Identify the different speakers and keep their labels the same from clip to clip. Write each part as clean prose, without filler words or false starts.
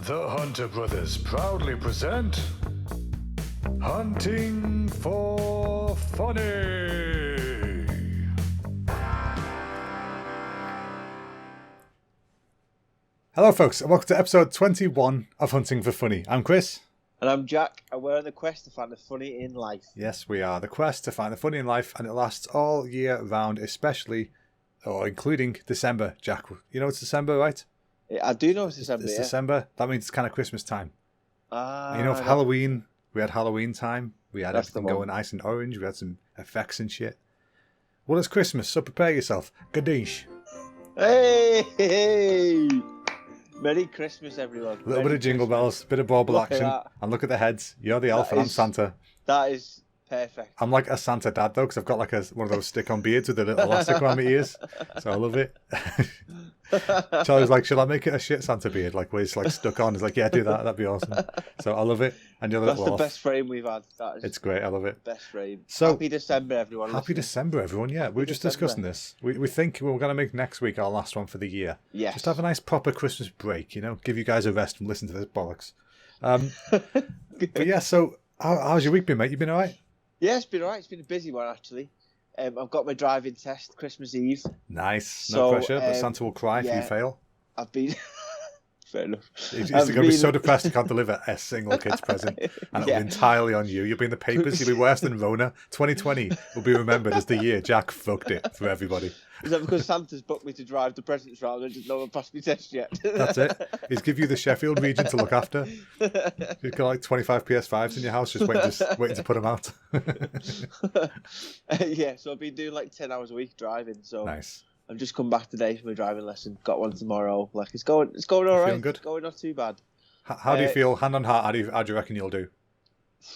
Speaker 1: The Hunter Brothers proudly present Hunting for Funny. Hello folks, and welcome to episode 21 of Hunting for Funny. I'm Chris.
Speaker 2: And I'm Jack, and we're on the quest to find the funny in life.
Speaker 1: Yes, we are. The quest to find the funny in life, and it lasts all year round, especially, or including December, Jack. You know it's December, right?
Speaker 2: I do know it's December,
Speaker 1: It's
Speaker 2: yeah.
Speaker 1: December. That means it's kind of Christmas time.
Speaker 2: Ah,
Speaker 1: You know, for Halloween, we had Halloween time. We had
Speaker 2: That's the
Speaker 1: everything
Speaker 2: one.
Speaker 1: going nice and orange. We had some effects and shit. Well, it's Christmas, so prepare yourself. Gadoosh.
Speaker 2: Hey! Merry Christmas, everyone.
Speaker 1: A little bit of jingle bells, bit of bauble
Speaker 2: Look at
Speaker 1: action,
Speaker 2: that.
Speaker 1: and look at the heads. You're the elf, and I'm Santa.
Speaker 2: That is perfect.
Speaker 1: I'm like a Santa dad, though, because I've got like one of those stick-on beards with a little elastic around my ears. So I love it. Charlie's like, should I make it a shit Santa beard? Like, where it's like stuck on. He's like, yeah, do that. That'd be awesome. So I love it. And you're the
Speaker 2: That's
Speaker 1: little
Speaker 2: the
Speaker 1: elf.
Speaker 2: best frame we've had. That is
Speaker 1: It's great. I love it.
Speaker 2: the best frame.
Speaker 1: So-
Speaker 2: Happy December, everyone.
Speaker 1: Happy
Speaker 2: listening.
Speaker 1: December, everyone. Yeah, we were just
Speaker 2: December.
Speaker 1: discussing this. We think we're going to make next week our last one for the year.
Speaker 2: Yes.
Speaker 1: Just have a nice proper Christmas break, you know, give you guys a rest and listen to this bollocks. But yeah, so how's your week been, mate? You been all right?
Speaker 2: Yeah, it's been alright. It's been a busy one, actually. I've got my driving test Christmas Eve.
Speaker 1: Nice. No
Speaker 2: So,
Speaker 1: pressure, but Santa will cry if you
Speaker 2: yeah.
Speaker 1: fail.
Speaker 2: I've been... Fair enough.
Speaker 1: He's
Speaker 2: I've
Speaker 1: going to be
Speaker 2: been-
Speaker 1: so depressed he can't deliver a single kid's present. And it'll
Speaker 2: Yeah.
Speaker 1: be entirely on you. You'll be in the papers. You'll be worse than Rona. 2020 will be remembered as the year Jack fucked it for everybody.
Speaker 2: Is that because Santa's booked me to drive the presents round and just no one passed me test yet?
Speaker 1: That's it. He's give you the Sheffield region to look after. You've got like 25 PS5s in your house just waiting to put them out.
Speaker 2: Yeah, so I've been doing like 10 hours a week driving. So
Speaker 1: Nice.
Speaker 2: I've just come back today for my driving lesson. Got one tomorrow. Like it's going all right.
Speaker 1: feeling good?
Speaker 2: It's going not too bad.
Speaker 1: How do you feel, hand on heart, how do you reckon you'll do?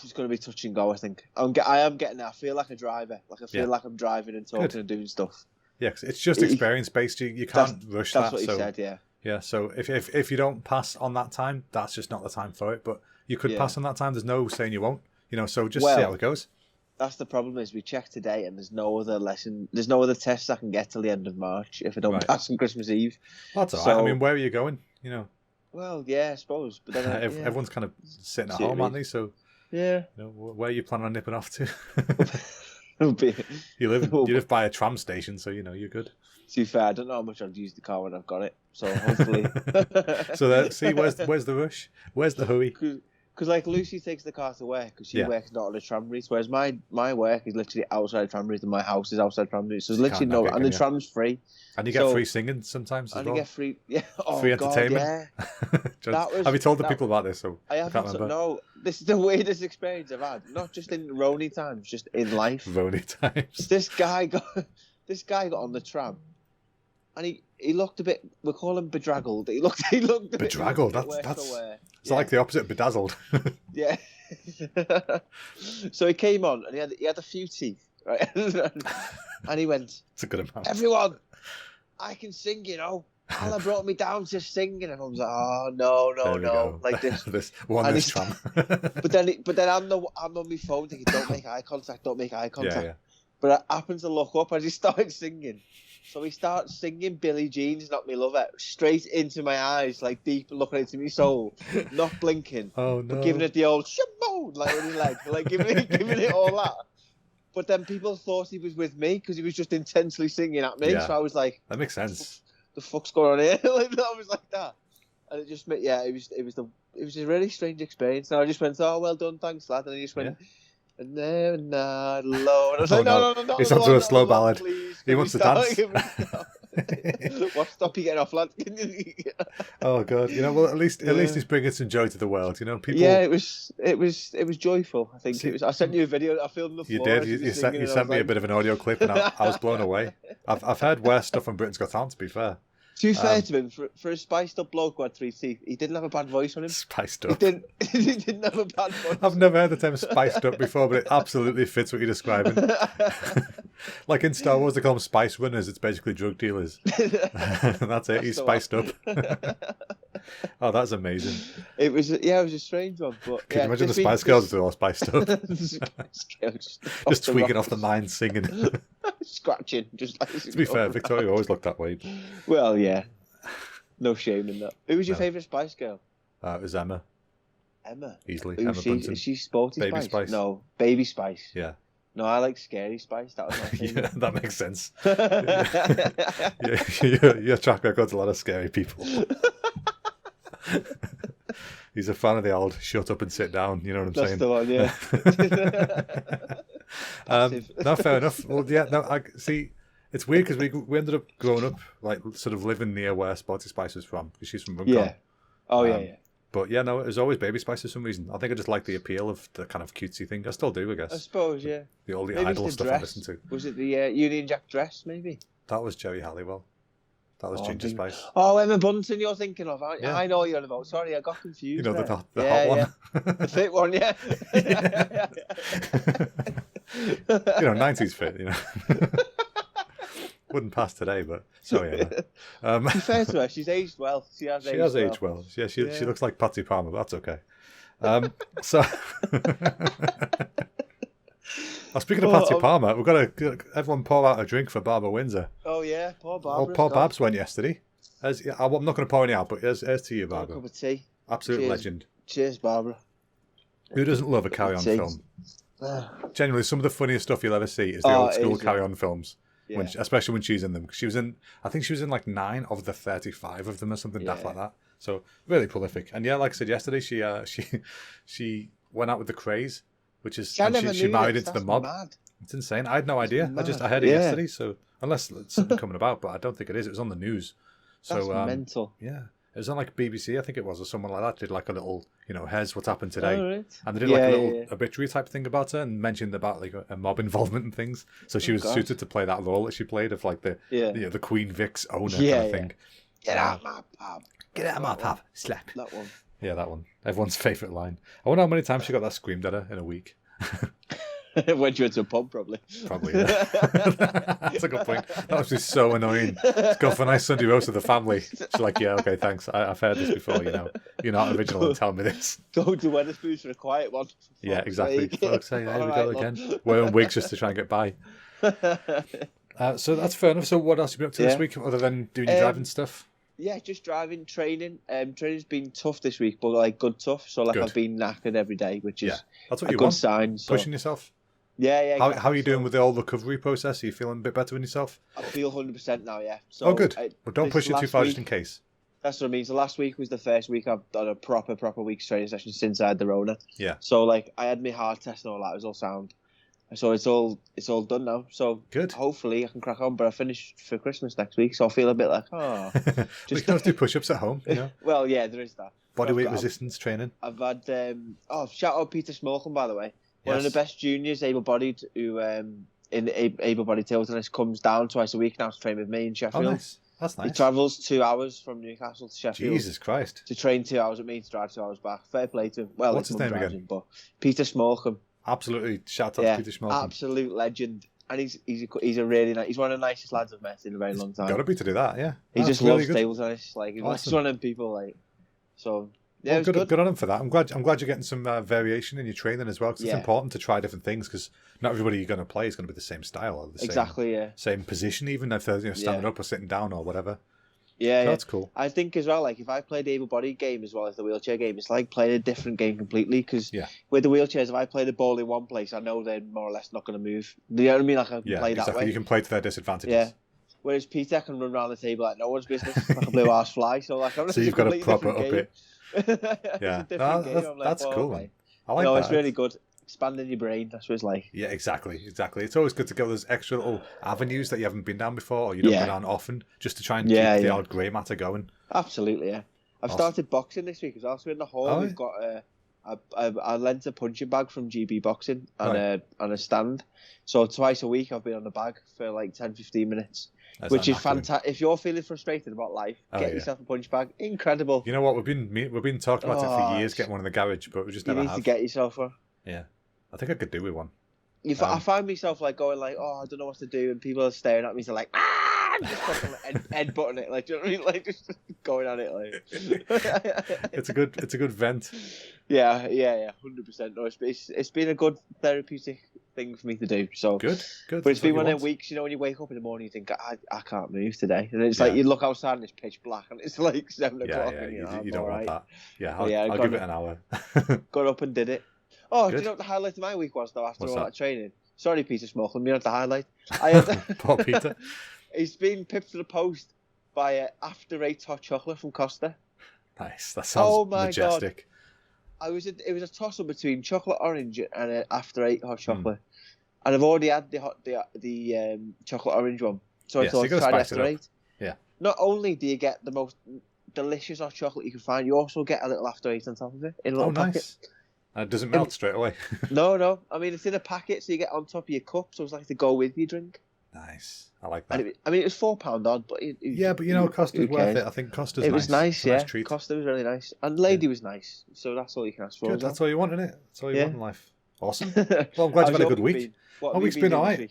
Speaker 2: It's going to be touch and go, I think. I am getting there. I feel like a driver. Like I feel
Speaker 1: Yeah.
Speaker 2: like I'm driving and talking
Speaker 1: Good.
Speaker 2: and doing stuff.
Speaker 1: Yeah, 'cause it's just experience based. You can't rush
Speaker 2: That's
Speaker 1: that.
Speaker 2: what he
Speaker 1: So
Speaker 2: said, yeah.
Speaker 1: yeah, so if you don't pass on that time, that's just not the time for it. But you could
Speaker 2: Yeah.
Speaker 1: pass on that time. There's no saying you won't. You know, so just
Speaker 2: Well,
Speaker 1: see how it goes.
Speaker 2: That's the problem is we checked today and there's no other lesson. There's no other tests I can get till the end of March if I don't
Speaker 1: Right.
Speaker 2: pass on Christmas Eve.
Speaker 1: Well, that's all right. I
Speaker 2: so-
Speaker 1: mean, where are you going? You know,
Speaker 2: Well, yeah, I suppose. But then yeah.
Speaker 1: everyone's kind of sitting at
Speaker 2: See what
Speaker 1: home,
Speaker 2: I
Speaker 1: aren't
Speaker 2: mean?
Speaker 1: they? So
Speaker 2: Yeah.
Speaker 1: you know, where are you planning on nipping off to?
Speaker 2: It'll be-
Speaker 1: you live by a tram station, so you know you're good.
Speaker 2: To be fair, I don't know how much I'll use the car when I've got it. So hopefully.
Speaker 1: So see, where's the rush? Where's the hurry?
Speaker 2: Because like Lucy takes the car to work because she
Speaker 1: Yeah.
Speaker 2: works not on a tram route, whereas my work is literally outside tram route and my house is outside tram route. So there's literally
Speaker 1: can't
Speaker 2: no,
Speaker 1: navigate,
Speaker 2: and the
Speaker 1: can you?
Speaker 2: tram's free.
Speaker 1: And you get
Speaker 2: So-
Speaker 1: free singing sometimes as
Speaker 2: And
Speaker 1: well.
Speaker 2: you get free, yeah. Oh,
Speaker 1: Free
Speaker 2: God,
Speaker 1: entertainment.
Speaker 2: yeah.
Speaker 1: Just-
Speaker 2: that was-
Speaker 1: have you told the
Speaker 2: that-
Speaker 1: people about this? So
Speaker 2: I
Speaker 1: can't
Speaker 2: haven't.
Speaker 1: remember.
Speaker 2: No, this is the weirdest experience I've had. Not just in Roni times, just in life.
Speaker 1: Rony times.
Speaker 2: This guy got on the tram, and he looked a bit. We call him bedraggled. He looked a bit
Speaker 1: Bedraggled,
Speaker 2: worse
Speaker 1: that's-
Speaker 2: for wear.
Speaker 1: It's like the opposite of bedazzled.
Speaker 2: Yeah. So he came on and he had a few teeth, right? And he went,
Speaker 1: It's a good amount.
Speaker 2: "Everyone, I can sing, you know. Allah brought me down to singing." And I was like, "Oh no,
Speaker 1: There we go.
Speaker 2: like this."
Speaker 1: this
Speaker 2: And
Speaker 1: tram.
Speaker 2: But then I'm on my phone thinking, "Don't make eye contact, don't make eye contact."
Speaker 1: yeah.
Speaker 2: But I happened to look up as he started singing. So he starts singing Billie Jean's Not Me Lover straight into my eyes, like deep looking into my soul, not blinking,
Speaker 1: Oh no.
Speaker 2: but giving it the old shaboom, like with his leg, like giving it all that. But then people thought he was with me because he was just intensely singing at me.
Speaker 1: Yeah.
Speaker 2: So I was like,
Speaker 1: That makes sense.
Speaker 2: "The fuck's going on here?" Like I was like that, and it just it was a really strange experience. And I just went, "Oh, well done, thanks, lad." And he just went. And then low. And I was
Speaker 1: Oh,
Speaker 2: like,
Speaker 1: no.
Speaker 2: no.
Speaker 1: It's onto a slow ballad.
Speaker 2: Please,
Speaker 1: He
Speaker 2: can
Speaker 1: wants
Speaker 2: we
Speaker 1: to
Speaker 2: start?
Speaker 1: dance.
Speaker 2: Can we start? What? Stop you getting off, lad?
Speaker 1: Oh god. You know, well at least he's bringing some joy to the world. You know, people.
Speaker 2: Yeah, it was joyful. I think
Speaker 1: See,
Speaker 2: it was. I sent you a video. I filmed the
Speaker 1: You
Speaker 2: floor.
Speaker 1: did. You sent me a bit of an audio clip, and I was blown away. I've heard worse stuff on Britain's Got Talent. To be fair,
Speaker 2: To be fair to him, for a spiced up bloke who had 3 teeth, he didn't have a bad voice on him.
Speaker 1: spiced
Speaker 2: He
Speaker 1: up.
Speaker 2: didn't. He didn't have a bad voice.
Speaker 1: I've never heard the term spiced up before, but it absolutely fits what you're describing. Like in Star Wars, they call them spice runners. It's basically drug dealers. That's it. He's
Speaker 2: the
Speaker 1: spiced up. Oh, that's amazing.
Speaker 2: It was a strange one, but
Speaker 1: Can you imagine the Spice Girls if they're all spiced up?
Speaker 2: Spice Girls,
Speaker 1: Just tweaking off
Speaker 2: rock.
Speaker 1: the mind, singing.
Speaker 2: Scratching, just like.
Speaker 1: To be fair, Victoria always looked that way.
Speaker 2: Well, yeah. No shame in that. Who was your
Speaker 1: No.
Speaker 2: favourite Spice Girl?
Speaker 1: It was Emma.
Speaker 2: Emma?
Speaker 1: Easily.
Speaker 2: Who's
Speaker 1: Emma
Speaker 2: she?
Speaker 1: Bunton.
Speaker 2: Is she Sporty
Speaker 1: Baby
Speaker 2: Spice?
Speaker 1: Spice.
Speaker 2: No, Baby Spice.
Speaker 1: Yeah.
Speaker 2: No, I like Scary Spice. That was my favourite.
Speaker 1: Yeah, that makes sense. Your track record's a lot of scary people. He's a fan of the old shut up and sit down, you know what I'm saying?
Speaker 2: That's the one, yeah.
Speaker 1: No, fair enough. Well, yeah, no, I see. It's weird because we ended up growing up, like, sort of living near where Sporty Spice was from, because she's from Runcorn.
Speaker 2: Yeah. Oh, yeah.
Speaker 1: But yeah, no, it was always Baby Spice for some reason. I think I just like the appeal of the kind of cutesy thing. I still do, I guess.
Speaker 2: I suppose, yeah.
Speaker 1: All the
Speaker 2: Maybe
Speaker 1: idol
Speaker 2: it's the
Speaker 1: stuff
Speaker 2: dress.
Speaker 1: I listen to.
Speaker 2: Was it the Union Jack dress, maybe?
Speaker 1: That was Jerry Halliwell. That was Ginger Spice.
Speaker 2: Oh, Emma Bunton you're thinking of, aren't you?
Speaker 1: Yeah.
Speaker 2: I know you're on about. Sorry, I got confused.
Speaker 1: You know,
Speaker 2: there.
Speaker 1: the hot one.
Speaker 2: Yeah. The fit one, yeah.
Speaker 1: You know, 90s fit, you know. Wouldn't pass today, but so yeah.
Speaker 2: To be fair to her, she's aged well. She has aged
Speaker 1: well. Yeah, she looks like Patsy Palmer, but that's okay. So, speaking of Patsy Palmer, we've got to everyone pour out a drink for Barbara Windsor.
Speaker 2: Oh yeah, poor Barbara.
Speaker 1: Oh, poor Babs went yesterday. I'm not going to pour any out, but here's to you, Barbara.
Speaker 2: A cup of tea.
Speaker 1: Absolute legend.
Speaker 2: Cheers, Barbara.
Speaker 1: Who doesn't love a carry-on film? Genuinely, some of the funniest stuff you'll ever see is the old school carry-on films. Yeah. Especially when she's in them. She was in, I think she was in like 9 of the 35 of them or something daft like that. So really prolific. And yeah, like I said yesterday, she went out with the Craze, which is she married into the mob.
Speaker 2: Mad.
Speaker 1: It's insane. I had no idea. I heard it yesterday. So unless it's something coming about, but I don't think it is. It was on the news. So
Speaker 2: that's mental.
Speaker 1: Yeah. It was on like BBC, I think it was, or someone like that did like a little, here's what's happened today.
Speaker 2: Oh, right.
Speaker 1: And they did like a little obituary type thing about her and mentioned about like a mob involvement and things. So she was suited to play that role that she played of like the the Queen Vic's owner kind of thing.
Speaker 2: Get out my pub.
Speaker 1: Get out of my pub. Slap.
Speaker 2: That one.
Speaker 1: Yeah, that one. Everyone's favourite line. I wonder how many times she got that screamed at her in a week.
Speaker 2: When you went to a pub, probably.
Speaker 1: Probably, yeah. That's a good point. That must be so annoying. Just go for a nice Sunday roast with the family. She's like, yeah, okay, thanks. I've heard this before, You're not original and tell me this.
Speaker 2: Go to Wetherspoons for a quiet one.
Speaker 1: Yeah, exactly. Folks say, there we go again. Wearing wigs just to try and get by. So that's fair enough. So what else have you been up to this week, other than doing your driving stuff?
Speaker 2: Yeah, just driving, training. Training's been tough this week, but like good tough. So like I've been knackered every day, which is
Speaker 1: that's what you
Speaker 2: good
Speaker 1: want.
Speaker 2: sign. So.
Speaker 1: Pushing yourself.
Speaker 2: Yeah. Exactly.
Speaker 1: How are you doing with the old recovery process? Are you feeling a bit better in yourself?
Speaker 2: I feel 100% now, yeah. So
Speaker 1: good. But don't push it too far just in case.
Speaker 2: That's what I mean. So last week was the first week I've done a proper week's training session since I had the Rona.
Speaker 1: Yeah.
Speaker 2: So like I had my heart test and all that. It was all sound. So it's all done now. So
Speaker 1: good.
Speaker 2: Hopefully I can crack on. But I finish for Christmas next week, so I feel a bit like
Speaker 1: you can do push-ups at home.
Speaker 2: Well, yeah, there is that.
Speaker 1: Bodyweight resistance training.
Speaker 2: I've had shout out Peter Smallcombe, by the way. One of the best juniors, able-bodied, who in able-bodied table tennis comes down twice a week now to train with me in Sheffield.
Speaker 1: Oh, nice. That's nice.
Speaker 2: He travels 2 hours from Newcastle to Sheffield.
Speaker 1: Jesus Christ.
Speaker 2: To train 2 hours with me, to drive 2 hours back. Fair play to him. Well,
Speaker 1: what's his name again?
Speaker 2: But Peter Smallcombe.
Speaker 1: Absolutely. Shout out to Peter Smallcombe. Absolute
Speaker 2: legend. And he's a really nice. He's one of the nicest lads I've met in a very long time.
Speaker 1: Got to be to do that, yeah.
Speaker 2: He just loves table tennis. Like he's awesome. One of them people. Like so. Yeah,
Speaker 1: well, good on him for that. I'm glad you're getting some variation in your training as well, because it's important to try different things, because not everybody you're going to play is going to be the same style or the same position, even if they're standing up or sitting down or whatever.
Speaker 2: Yeah,
Speaker 1: so that's cool.
Speaker 2: I think as well, like if I play the able-bodied game as well as the wheelchair game, it's like playing a different game completely, because with the wheelchairs, if I play the ball in one place, I know they're more or less not going to move. You know what I mean? Like I can play that way.
Speaker 1: You can play to their disadvantages.
Speaker 2: Yeah. Whereas Peter can run around the table like no one's business, like a blue arse fly. So like,
Speaker 1: so you've got a proper up it. Yeah, that's cool. Man. I like that.
Speaker 2: It's really good. Expanding your brain, that's what it's like.
Speaker 1: Yeah, exactly. It's always good to go those extra little avenues that you haven't been down before, or you don't go down often, just to try and keep the odd grey matter going.
Speaker 2: Absolutely, yeah. I've started boxing this week as well. So in the hall, we've got I lent a punching bag from GB Boxing and a stand. So twice a week I've been on the bag for like 10-15 minutes. Which is fantastic. If you're feeling frustrated about life, get yourself a punch bag. Incredible.
Speaker 1: You know what? We've been talking about it for years, getting one in the garage, but we just never have.
Speaker 2: You need to get yourself one.
Speaker 1: Yeah. I think I could do with one.
Speaker 2: I find myself like going like, I don't know what to do, and people are staring at me, so like, just fucking headbutting it, like, do you know what I mean? Like, just going at it, like.
Speaker 1: It's a good vent.
Speaker 2: Yeah, 100%. No, it's been a good therapeutic thing for me to do. So
Speaker 1: Good.
Speaker 2: But it's been one of them weeks, when you wake up in the morning, you think, I can't move today. And it's like, you look outside and it's pitch black and it's like 7 o'clock. And
Speaker 1: you don't want that. Yeah, I'll give it an hour.
Speaker 2: Got up and did it. Oh, do you know what the highlight of my week was, though, after all that training? Sorry, Peter Smocklin, you're not the highlight.
Speaker 1: Poor Peter.
Speaker 2: He's been pipped to the post by After 8 hot chocolate from Costa.
Speaker 1: Nice. That sounds majestic.
Speaker 2: God. It was a toss-up between chocolate orange and After 8 hot chocolate. And I've already had the chocolate orange one. So I thought, try After 8.
Speaker 1: Yeah.
Speaker 2: Not only do you get the most delicious hot chocolate you can find, you also get a little After 8 on top of it in a little packet.
Speaker 1: Nice. And it doesn't melt straight away.
Speaker 2: No. I mean, it's in a packet, so you get on top of your cup, so it's like to go with your drink.
Speaker 1: Nice. I like that.
Speaker 2: It was £4 odd, but
Speaker 1: Costa's worth it. I think Costa's nice.
Speaker 2: It was nice, yeah.
Speaker 1: Nice treat.
Speaker 2: Costa was really nice. And Lady was nice, so that's all you can ask for.
Speaker 1: Good, that's all you want, isn't it? That's all you want in life. Awesome. Well, I'm glad you've had a good week. My week's been all right.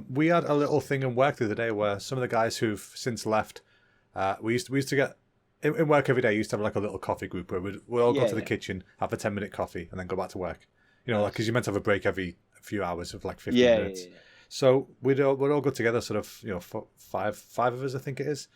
Speaker 1: We had a little thing in work the other day where some of the guys who've since left, we used to get, in work every day, used to have like a little coffee group where we'd all go to the kitchen, have a 10-minute coffee, and then go back to work. Because you're meant to have a break every few hours of like 15 minutes. Yeah. So we'd all go together, sort of, five of us, I think it is.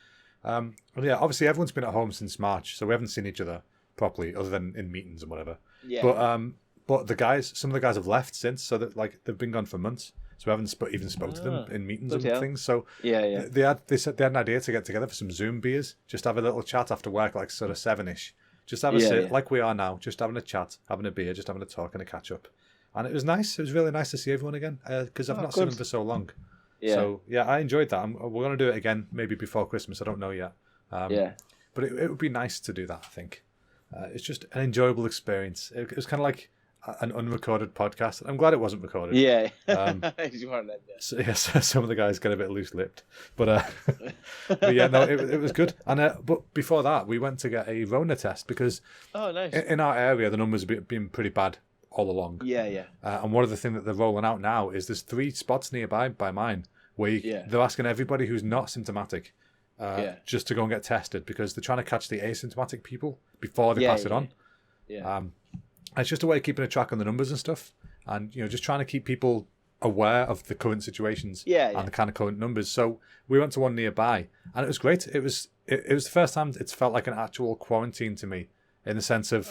Speaker 1: And obviously everyone's been at home since March, so we haven't seen each other properly, other than in meetings and whatever. Yeah. But some of the guys have left since, so that they've been gone for months. So we haven't even spoke to them in meetings and things. So they said they had an idea to get together for some Zoom beers, just have a little chat after work, like sort of 7ish. Just have a sit like we are now, just having a chat, having a beer, just having a talk and a catch up. And it was nice. It was really nice to see everyone again because I've not seen them for so long. Yeah. So I enjoyed that. We're going to do it again maybe before Christmas. I don't know yet. But it would be nice to do that, I think. It's just an enjoyable experience. It was kind of like an unrecorded podcast. I'm glad it wasn't recorded.
Speaker 2: Yeah.
Speaker 1: So some of the guys get a bit loose-lipped. But it was good. And but before that, we went to get a Rona test because in our area, the numbers have been pretty bad all along. Yeah. And one of the things that they're rolling out now is there's 3 spots nearby by mine where they're asking everybody who's not symptomatic just to go and get tested because they're trying to catch the asymptomatic people before they pass it on. Yeah. It's just a way of keeping a track on the numbers and stuff, and just trying to keep people aware of the current situations and the kind of current numbers. So we went to one nearby, and it was great. It was the first time it's felt like an actual quarantine to me, in the sense of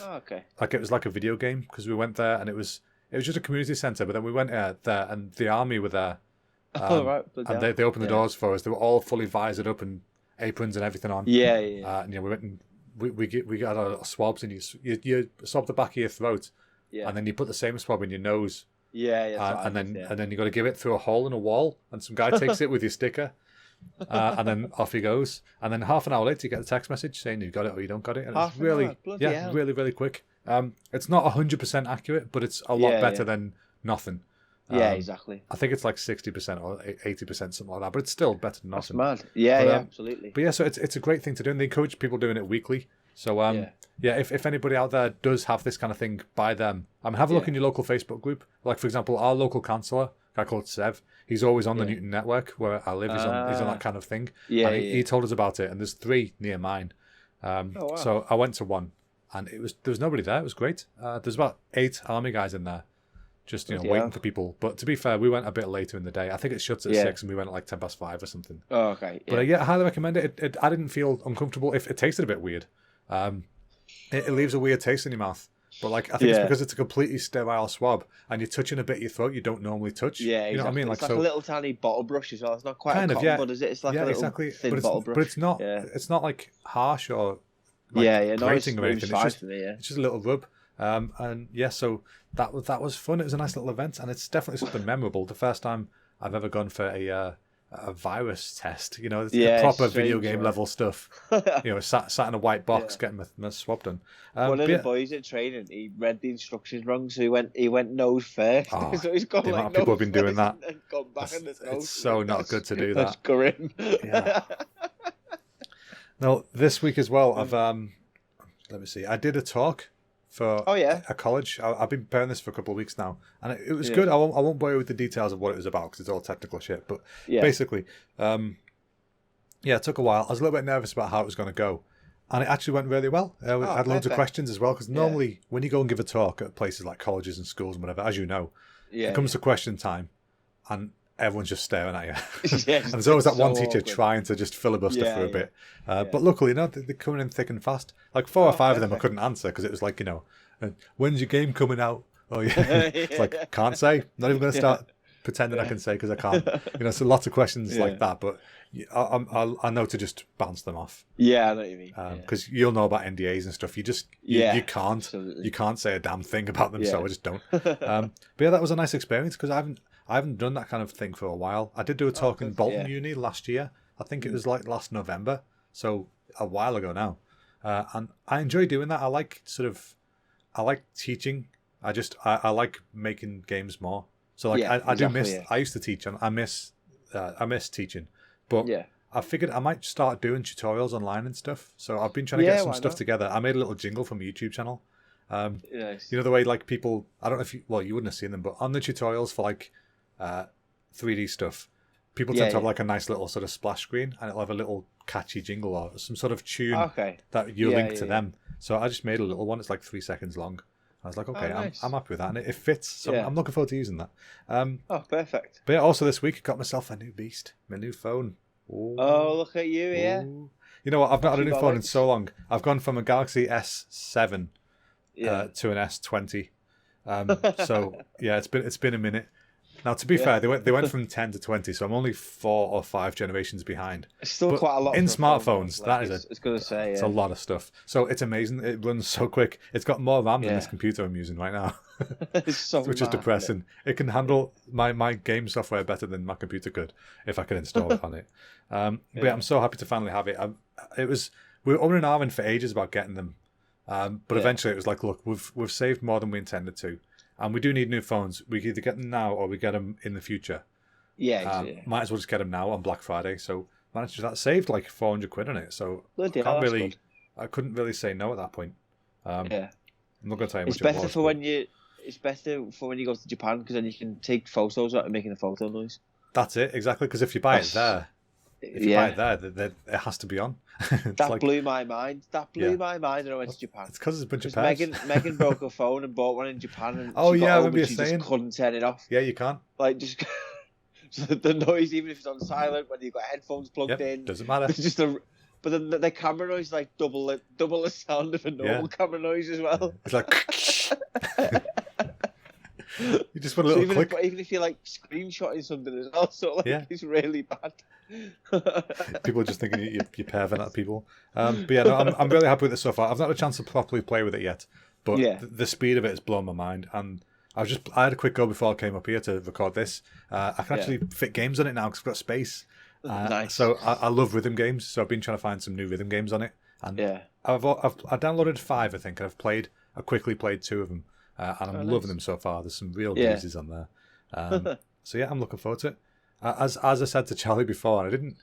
Speaker 1: like it was like a video game because we went there and it was just a community centre, but then we went there and the army were there, and they opened the doors for us. They were all fully visored up and aprons and everything on. And we went and. We got our little swabs, and you swab the back of your throat, and then you put the same swab in your nose, and then you got to give it through a hole in a wall, and some guy takes it with your sticker, and then off he goes, and then half an hour later you get a text message saying you got it or you don't got it, and it's really really quick. It's not 100% accurate, but it's a lot better than nothing.
Speaker 2: Exactly.
Speaker 1: I think it's like 60% or 80%, something like that. But it's still better than nothing.
Speaker 2: That's mad. Absolutely.
Speaker 1: But so it's a great thing to do, and they encourage people doing it weekly. So if anybody out there does have this kind of thing by them, have a look in your local Facebook group. Like for example, our local councillor, a guy called Sev, he's always on the Newton Network where I live. He's on that kind of thing. And he told us about it, and there's 3 near mine. So I went to one, and there was nobody there. It was great. There's about 8 army guys in there. Just waiting for people. But to be fair, we went a bit later in the day. I think it shuts at 6 and we went at like 5:10 or something.
Speaker 2: Oh, okay.
Speaker 1: But I highly recommend it. I didn't feel uncomfortable. If it tasted a bit weird. It leaves a weird taste in your mouth. But like I think it's because it's a completely sterile swab and you're touching a bit of your throat you don't normally touch.
Speaker 2: Yeah,
Speaker 1: you know what I mean?
Speaker 2: Like, it's like a little tiny bottle brush as well. It's not quite a cotton bud, is it? It's like a little thin bottle brush.
Speaker 1: But it's not it's not like harsh or grating or anything. It's just a little rub. So that was fun. It was a nice little event, and it's definitely something memorable. The first time I've ever gone for a virus test, the proper video game level stuff. Sat in a white box getting my swab done.
Speaker 2: One of the boys at training, he read the instructions wrong, so he went nose first. So he's got like
Speaker 1: people have been doing that.
Speaker 2: And gone back in the nose.
Speaker 1: It's so not good to do that.
Speaker 2: That's grim.
Speaker 1: Now this week as well, I've let me see. I did a talk for a college. I've been preparing this for a couple of weeks now, and it was good. I won't bore you with the details of what it was about because it's all technical shit. But basically, it took a while. I was a little bit nervous about how it was going to go, and it actually went really well. I had loads of questions as well because normally when you go and give a talk at places like colleges and schools and whatever, as you know, it comes to question time, and everyone's just staring at you.
Speaker 2: Yeah,
Speaker 1: and there's always that one teacher
Speaker 2: awkward.
Speaker 1: trying to just filibuster for a
Speaker 2: Yeah.
Speaker 1: bit. But luckily, no, they're coming in thick and fast. Like 4 or 5 of them I couldn't answer because it was like, when's your game coming out? Oh yeah, it's like can't say. Not even going to start pretending I can say because I can't. So lots of questions like that. But I know to just bounce them off.
Speaker 2: Yeah, I know what you mean.
Speaker 1: Because you'll know about NDAs and stuff. You just you can't
Speaker 2: absolutely.
Speaker 1: you can't say a damn thing about them. So I just don't. But yeah, that was a nice experience because I haven't done that kind of thing for a while. I did do a talk in Bolton Uni last year. I think it was like last November, so a while ago now. And I enjoy doing that. I like teaching. I like making games more. So like I do miss. I used to teach and I miss teaching. But I figured I might start doing tutorials online and stuff. So I've been trying to get some stuff together. I made a little jingle from a YouTube channel.
Speaker 2: Nice.
Speaker 1: You know the way like people, I don't know if you wouldn't have seen them, but on the tutorials for like 3D stuff, people tend to have like a nice little sort of splash screen, and it'll have a little catchy jingle or some sort of tune that you link to them. So I just made a little one. It's like 3 seconds long. I was like, okay, nice. I'm happy with that, and it fits. So I'm looking forward to using that.
Speaker 2: Perfect.
Speaker 1: But yeah, also this week I got myself a new beast, my new phone. Ooh.
Speaker 2: Oh, look at you, yeah.
Speaker 1: You know what? I've not had a new phone in so long. I've gone from a Galaxy S7 to an S20. So yeah, it's been a minute. Now, to be fair, they went from 10 to 20, so I'm only 4 or 5 generations behind.
Speaker 2: It's still quite a lot
Speaker 1: in smartphones. Like,
Speaker 2: it's
Speaker 1: a lot of stuff. So it's amazing. It runs so quick. It's got more RAM than this computer I'm using right now, which is depressing. It can handle my game software better than my computer could if I could install it on it. But yeah, I'm so happy to finally have it. We were on for ages about getting them, but eventually it was like, look, we've saved more than we intended to. And we do need new phones. We either get them now or we get them in the future. Might as well just get them now on Black Friday. So managed to that. Saved like 400 quid on it. So I couldn't really say no at that point. I'm not going to tell you much.
Speaker 2: It's better for when you go to Japan because then you can take photos without making a photo noise.
Speaker 1: That's it, exactly. Because if you buy it there, it has to be on.
Speaker 2: That blew my mind. My mind when I went to Japan.
Speaker 1: It's because it's a bunch of pairs.
Speaker 2: Megan broke her phone and bought one in Japan. And
Speaker 1: I remember you
Speaker 2: saying.
Speaker 1: Just
Speaker 2: couldn't turn it off.
Speaker 1: Yeah, you can't.
Speaker 2: Like, just... so the noise, even if it's on silent, when you've got headphones plugged in...
Speaker 1: doesn't matter.
Speaker 2: But then the camera noise is like double the sound of a normal camera noise as well.
Speaker 1: It's like... You just want a little click.
Speaker 2: Even if you're like screenshotting something as well, so it's really bad.
Speaker 1: People are just thinking you're perving at people. But yeah, no, I'm really happy with it so far. I've not had a chance to properly play with it yet, but the speed of it has blown my mind. And I had a quick go before I came up here to record this. I can actually fit games on it now because I've got space.
Speaker 2: Nice.
Speaker 1: So I love rhythm games. So I've been trying to find some new rhythm games on it. And I downloaded 5, I think, and I quickly played 2 of them. And I'm loving them so far. There's some real doozies on there. So yeah, I'm looking forward to it. As I said to Charlie before, I didn't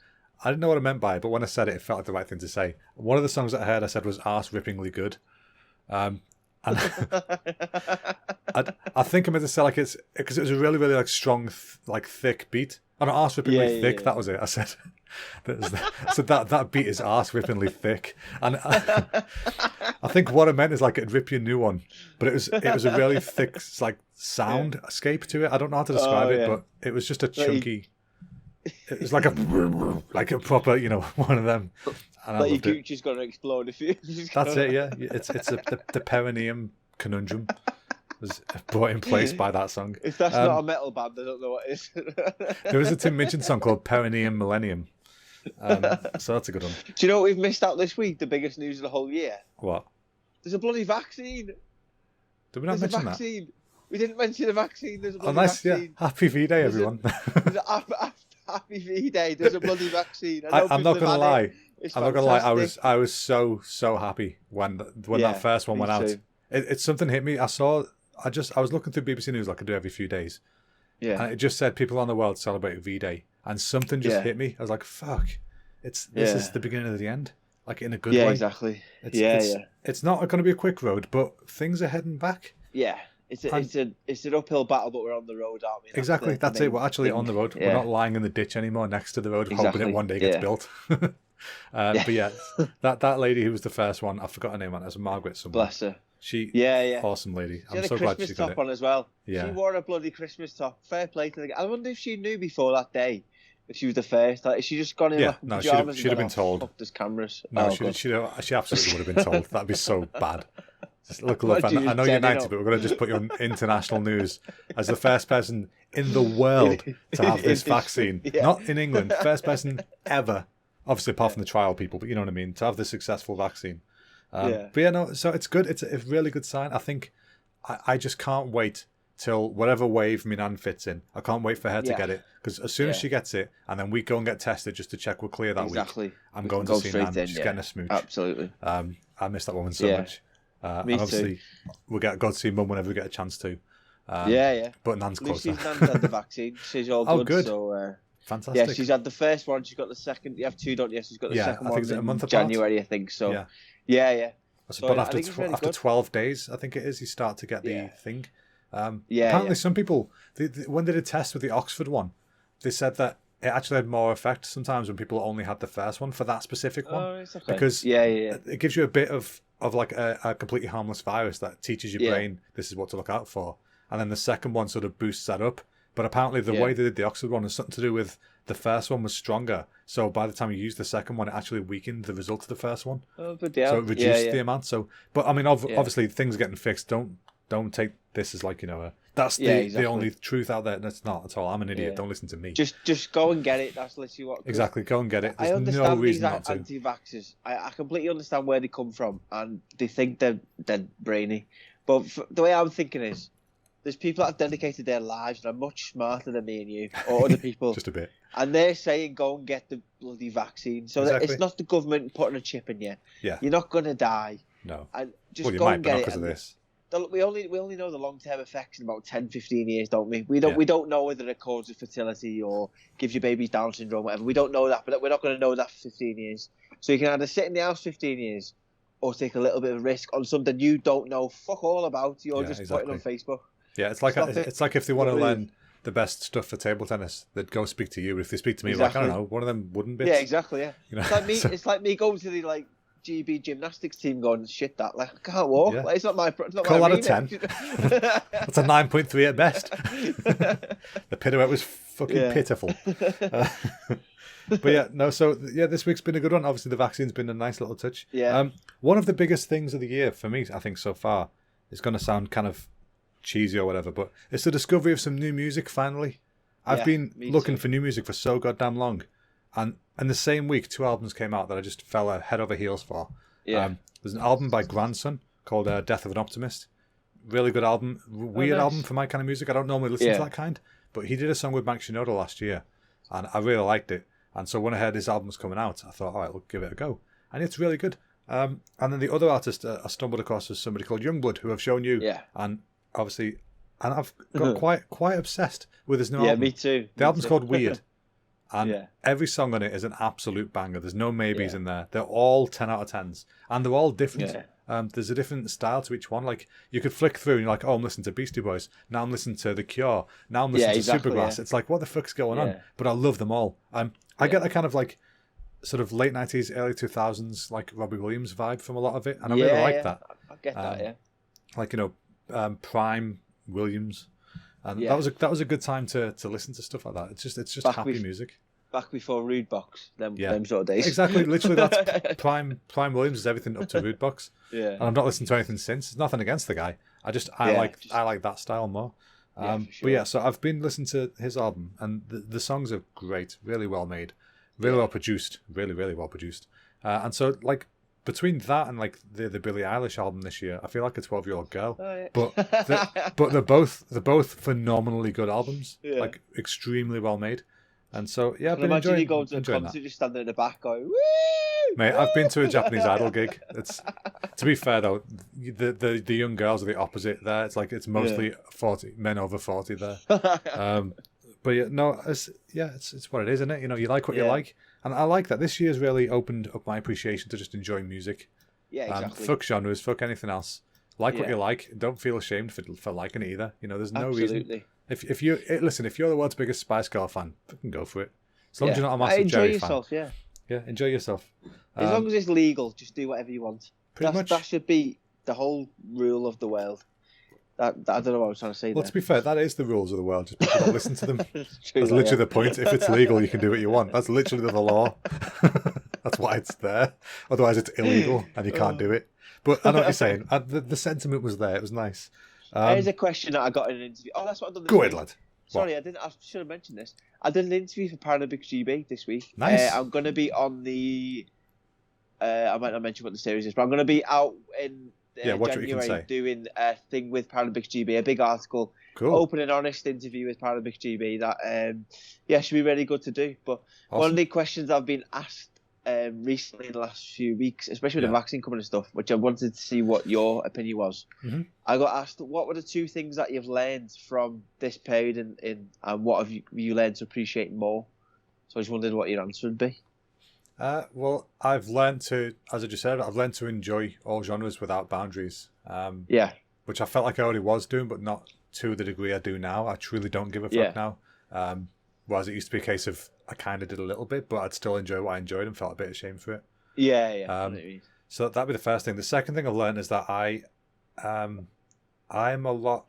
Speaker 1: know what I meant by it, but when I said it, it felt like the right thing to say. One of the songs that I heard, I said was arse-rippingly good. And I think I meant to say like it's because it was a really, really like strong, thick beat. Oh, no, arse-rippingly thick. That was it. I said. So that beat is arse-rippingly thick, and I think what I meant is like it'd rip you a new one, but it was a really thick like soundscape to it. I don't know how to describe it, but it was just a chunky. It was like a proper, one of them. And
Speaker 2: like your gooch is going to explode if you.
Speaker 1: That's it. Yeah, it's the perineum conundrum was brought in place by that song.
Speaker 2: If that's not a metal band, I don't know what is.
Speaker 1: There was a Tim Minchin song called Perineum Millennium. So that's a good one.
Speaker 2: Do you know what we've missed out this week? The biggest news of the whole year.
Speaker 1: What?
Speaker 2: There's a bloody vaccine.
Speaker 1: Did we not mention that?
Speaker 2: We didn't mention the vaccine. There's a bloody vaccine.
Speaker 1: Yeah. Happy V-Day, everyone.
Speaker 2: Happy V-Day. There's a bloody vaccine.
Speaker 1: I'm not gonna lie. I was so happy when that first one went out. It's something hit me. I was looking through BBC News like I do every few days. Yeah. And it just said people around the world celebrate V-Day. And something just hit me. I was like, fuck. This is the beginning of the end. Like in a good way.
Speaker 2: Yeah, exactly.
Speaker 1: It's not going to be a quick road, but things are heading back.
Speaker 2: Yeah. It's an uphill battle, but we're on the road, aren't we?
Speaker 1: That's it. We're actually on the road. Yeah. We're not lying in the ditch anymore next to the road, hoping it one day gets built. But yeah, that lady who was the first one, I forgot her name, it was Margaret somewhere.
Speaker 2: Bless her.
Speaker 1: Awesome lady.
Speaker 2: She
Speaker 1: I'm
Speaker 2: had
Speaker 1: so
Speaker 2: a
Speaker 1: glad
Speaker 2: Christmas
Speaker 1: she got
Speaker 2: top
Speaker 1: it.
Speaker 2: on as well.
Speaker 1: Yeah.
Speaker 2: She wore a bloody Christmas top. Fair play to the girl. I wonder if she knew before that day that she was the first. Like, she just gone in like in pajamas
Speaker 1: she'd have been told.
Speaker 2: Fuck, there's cameras.
Speaker 1: No, she absolutely would have been told. That'd be so bad. Just, look, I know you're 90, but we're going to just put you on international news as the first person in the world to have this vaccine. Not in England, first person ever. Obviously, apart from the trial people, but you know what I mean. To have the successful vaccine. But yeah, no. So it's good. It's a really good sign. I think I just can't wait till whatever wave my nan fits in. I can't wait for her to get it, because as soon as she gets it, and then we go and get tested just to check we're clear that week. I'm going to see Nan. She's getting a smooch.
Speaker 2: Absolutely.
Speaker 1: I miss that woman so much.
Speaker 2: Me
Speaker 1: and obviously,
Speaker 2: too.
Speaker 1: we'll go to see Mum whenever we get a chance to. But Nan's closer.
Speaker 2: Lucy's Nan's had the vaccine. She's all good.
Speaker 1: Good.
Speaker 2: So,
Speaker 1: fantastic.
Speaker 2: Yeah, she's had the first one. She's got the second. You have two, don't you? She's got the second one
Speaker 1: a month
Speaker 2: in January, I think. So, yeah.
Speaker 1: So, but after 12 days, I think it is, you start to get the thing. Apparently, some people, when they did test with the Oxford one, they said that it actually had more effect sometimes when people only had the first one for that specific one.
Speaker 2: Oh, it's okay.
Speaker 1: Because it gives you a bit of like a completely harmless virus that teaches your brain this is what to look out for. And then the second one sort of boosts that up. But apparently the way they did the Oxford one has something to do with the first one was stronger. So by the time you use the second one, it actually weakened the result of the first one.
Speaker 2: Oh, good deal.
Speaker 1: So it reduced the amount. So, but I mean, obviously things are getting fixed. Don't take this as like, that's the only truth out there. That's not at all. I'm an idiot. Don't listen to me.
Speaker 2: Just go and get it. That's literally what.
Speaker 1: Exactly. Go and get it. There's
Speaker 2: I understand
Speaker 1: no reason
Speaker 2: these
Speaker 1: not to.
Speaker 2: anti-vaxxers. I completely understand where they come from, and they think they're brainy. But the way I'm thinking is, there's people that have dedicated their lives and are much smarter than me and you, or other people.
Speaker 1: Just a bit.
Speaker 2: And they're saying, go and get the bloody vaccine. So that it's not the government putting a chip in you.
Speaker 1: Yeah.
Speaker 2: You're not going to die.
Speaker 1: No.
Speaker 2: And just
Speaker 1: well, you
Speaker 2: go
Speaker 1: might,
Speaker 2: and
Speaker 1: but
Speaker 2: get
Speaker 1: not
Speaker 2: it.
Speaker 1: because of this.
Speaker 2: We only know the long-term effects in about 10, 15 years, don't we? We don't know whether it causes fertility or gives your babies Down syndrome, whatever. We don't know that, but we're not going to know that for 15 years. So you can either sit in the house 15 years or take a little bit of risk on something you don't know fuck all about. You're just putting on Facebook.
Speaker 1: Yeah, it's like if they want to learn the best stuff for table tennis, they'd go speak to you. If they speak to me, like, I don't know, one of them wooden bits.
Speaker 2: Yeah, exactly. Yeah, it's like me going to the GB gymnastics team going, shit, that I can't walk. Like, it's not my.
Speaker 1: Call that a 10. That's a 9.3 at best. The pirouette was fucking pitiful. But this week's been a good one. Obviously, the vaccine's been a nice little touch.
Speaker 2: Yeah.
Speaker 1: One of the biggest things of the year for me, I think, so far, is going to sound kind of cheesy or whatever, but it's the discovery of some new music finally. I've been looking for new music for so goddamn long, and in the same week 2 albums came out that I just fell head over heels for. There's an album by Grandson called Death of an Optimist. Really good album. Weird album for my kind of music. I don't normally listen to that kind, but he did a song with Mike Shinoda last year and I really liked it, and so when I heard his album was coming out, I thought, alright, we'll give it a go, and it's really good. And then the other artist I stumbled across was somebody called YUNGBLUD, who I've shown you, and obviously, and I've got quite obsessed with his new album.
Speaker 2: Yeah, me too.
Speaker 1: The album's called Weird, and every song on it is an absolute banger. There's no maybes in there. They're all 10 out of 10s, and they're all different. There's a different style to each one. Like, you could flick through and you're like, oh, I'm listening to Beastie Boys. Now I'm listening to The Cure. Now I'm listening to Supergrass. It's like, what the fuck's going on? But I love them all. I get that kind of like sort of late 90s, early 2000s, like Robbie Williams vibe from a lot of it, and I really like that.
Speaker 2: I get that,
Speaker 1: Like, Prime Williams, and that was a good time to listen to stuff like that. It's just happy music.
Speaker 2: Back before Rude Box, them sort of days.
Speaker 1: Exactly, literally, that's Prime Williams is everything up to Rude Box. And I've not listened to anything since. There's nothing against the guy. I like that style more. But so I've been listening to his album, and the songs are great, really well made, really well produced, really well produced. And so like between that and like the Billie Eilish album this year, I feel like a 12-year-old girl. But they're both phenomenally good albums, like extremely well made. And so I've been enjoying.
Speaker 2: You go to a concert,
Speaker 1: that.
Speaker 2: just standing in the back going, woo!
Speaker 1: Mate, I've been to a Japanese Idol gig. It's, to be fair though, the young girls are the opposite there. It's like it's mostly 40 men over 40 there. But it's what it is, isn't it? You like what you like, and I like that. This year's really opened up my appreciation to just enjoying music.
Speaker 2: Yeah, exactly.
Speaker 1: Fuck genres, fuck anything else. Like what you like. Don't feel ashamed for liking it either. There's no reason. If you're the world's biggest Spice Girl fan, fucking go for it. As long as you're not a massive Jerry fan.
Speaker 2: Enjoy yourself,
Speaker 1: Yeah, enjoy yourself.
Speaker 2: As long as it's legal, just do whatever you want.
Speaker 1: Pretty much.
Speaker 2: That should be the whole rule of the world. That I don't know what I was trying to say.
Speaker 1: Well, to be fair, that is the rules of the world. Just people don't listen to them.
Speaker 2: True,
Speaker 1: That's literally the point. If it's legal, you can do what you want. That's literally the law. That's why it's there. Otherwise, it's illegal and you can't do it. But I know what you're saying. The sentiment was there. It was nice.
Speaker 2: Here's a question that I got in an interview. Oh, that's what I've done this
Speaker 1: Go
Speaker 2: week.
Speaker 1: ahead, lad.
Speaker 2: Sorry, I should have mentioned this. I did an interview for Paralympic GB this week.
Speaker 1: Nice.
Speaker 2: I'm going to be on the... I might not mention what the series is, but I'm going to be out in January doing a thing with Paralympic GB, a big article, open and honest interview with Paralympic GB that, should be really good to do. But one of the questions I've been asked recently in the last few weeks, especially with the vaccine coming and stuff, which I wanted to see what your opinion was. Mm-hmm. I got asked, what were the 2 things that you've learned from this period and what have you learned to appreciate more? So I just wondered what your answer would be.
Speaker 1: Well, I've learned to, as I just said, I've learned to enjoy all genres without boundaries. Which I felt like I already was doing, but not to the degree I do now. I truly don't give a fuck now. Whereas it used to be a case of I kind of did a little bit, but I'd still enjoy what I enjoyed and felt a bit ashamed for it. So that'd be the first thing. The second thing I've learned is that I'm a lot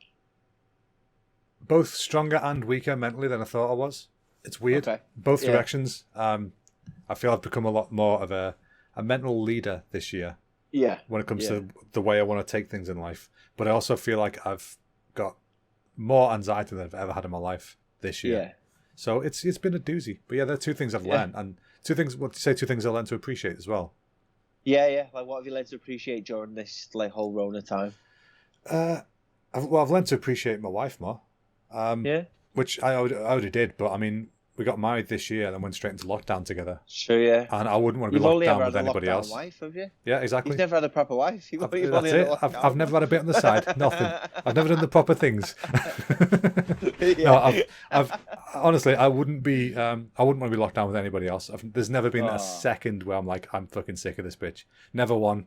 Speaker 1: both stronger and weaker mentally than I thought I was. It's weird. Both directions. I feel I've become a lot more of a mental leader this year. When it comes to the way I want to take things in life. But I also feel like I've got more anxiety than I've ever had in my life this year. So it's been a doozy. But there are 2 things I've learned. And 2 things, what you say, 2 things I learned to appreciate as well.
Speaker 2: Like what have you learned to appreciate during this whole Rona time?
Speaker 1: I've learned to appreciate my wife more. Which I already did, but I mean, we got married this year and then went straight into lockdown together.
Speaker 2: Sure, yeah.
Speaker 1: And I wouldn't want to be locked down with anybody else.
Speaker 2: You've only ever had a lockdown wife, have you?
Speaker 1: Yeah, exactly.
Speaker 2: You've never had a proper wife.
Speaker 1: That's it. I've never had a bit on the side. Nothing. I've never done the proper things. No, I've honestly, I wouldn't want to be locked down with anybody else. There's never been a second where I'm like, I'm fucking sick of this bitch. Never one.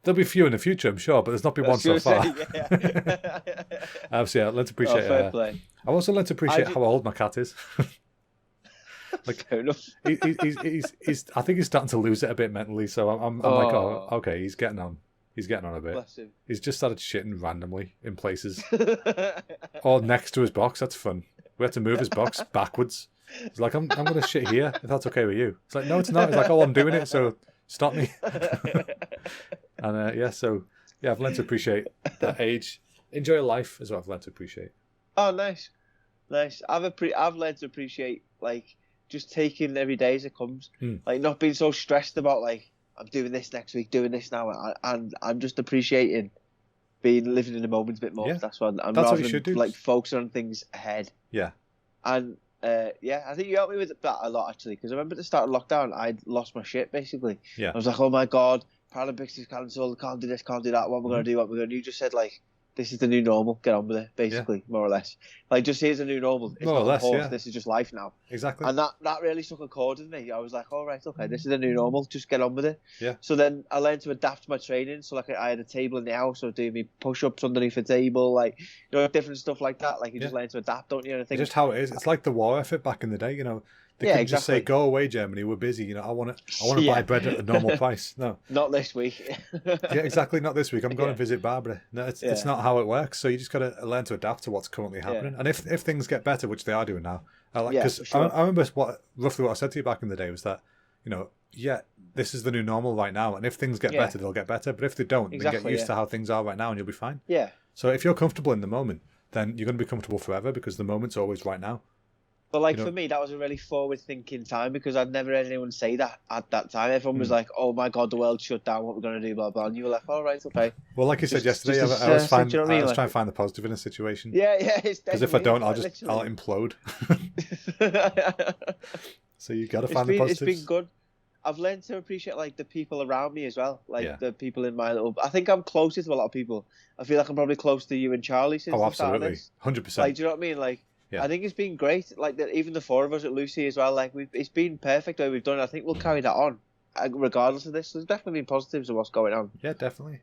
Speaker 1: There'll be a few in the future, I'm sure, but there's not been one so far. So let's appreciate
Speaker 2: fair play.
Speaker 1: I've also learned to appreciate how old my cat is. Like,
Speaker 2: fair enough.
Speaker 1: He's I think he's starting to lose it a bit mentally. So I'm like, oh, okay, he's getting on. He's getting on a bit.
Speaker 2: Bless him. He's
Speaker 1: just started shitting randomly in places, or next to his box. That's fun. We had to move his box backwards. He's like, I'm going to shit here if that's okay with you. It's like, no, it's not. He's like, oh, I'm doing it, so stop me. And I've learned to appreciate that age. Enjoy life is what I've learned to appreciate.
Speaker 2: Oh, nice. I've learned to appreciate just taking every day as it comes, not being so stressed about I'm doing this next week, doing this now, and I'm just appreciating living in the moment a bit more. That's what I'm
Speaker 1: That's what you should do.
Speaker 2: Focusing on things ahead. And I think you helped me with that a lot actually, because I remember at the start of lockdown I'd lost my shit basically. I was like, oh my god, Paralympics is cancelled, can't do this, can't do that, what am I going to do, what am I going to do? You just said this is the new normal. Get on with it, basically, more or less. Just here's a new normal. It's more or less, This is just life now.
Speaker 1: Exactly.
Speaker 2: And that really struck a chord with me. I was like, all right, okay, this is the new normal. Just get on with it.
Speaker 1: Yeah.
Speaker 2: So then I learned to adapt my training. So I had a table in the house. I was doing me push-ups underneath a table, different stuff like that. You just learn to adapt, don't you? And I think
Speaker 1: it's just how it is. It's like the war effort back in the day. They couldn't just say, go away, Germany, we're busy. I want to buy bread at a normal price. No.
Speaker 2: Not this week.
Speaker 1: Yeah, exactly. Not this week. I'm going to visit Barbara. No, it's not how it works. So you just got to learn to adapt to what's currently happening. And if things get better, which they are doing now, because I remember roughly what I said to you back in the day was that, this is the new normal right now. And if things get better, they'll get better. But if they don't, then get used to how things are right now and you'll be fine.
Speaker 2: Yeah.
Speaker 1: So if you're comfortable in the moment, then you're going to be comfortable forever because the moment's always right now.
Speaker 2: But for me, that was a really forward-thinking time because I'd never heard anyone say that at that time. Everyone was like, "Oh my god, the world shut down. What we're going to do?" Blah blah. And you were like, "All right, okay."
Speaker 1: Well, like you said yesterday, I was trying to find the positive in a situation.
Speaker 2: Yeah,
Speaker 1: because if I don't, I'll implode. So you got to find the positives.
Speaker 2: It's been good. I've learned to appreciate the people around me as well, the people in my little. I think I'm closer to a lot of people. I feel like I'm probably close to you and Charlie since the start of this.
Speaker 1: 100%.
Speaker 2: Do you know what I mean? I think it's been great. Even the 4 of us at Lucy as well. It's been perfect the way we've done it. I think we'll carry that on, regardless of this. There's definitely been positives of what's going on.
Speaker 1: Yeah, definitely.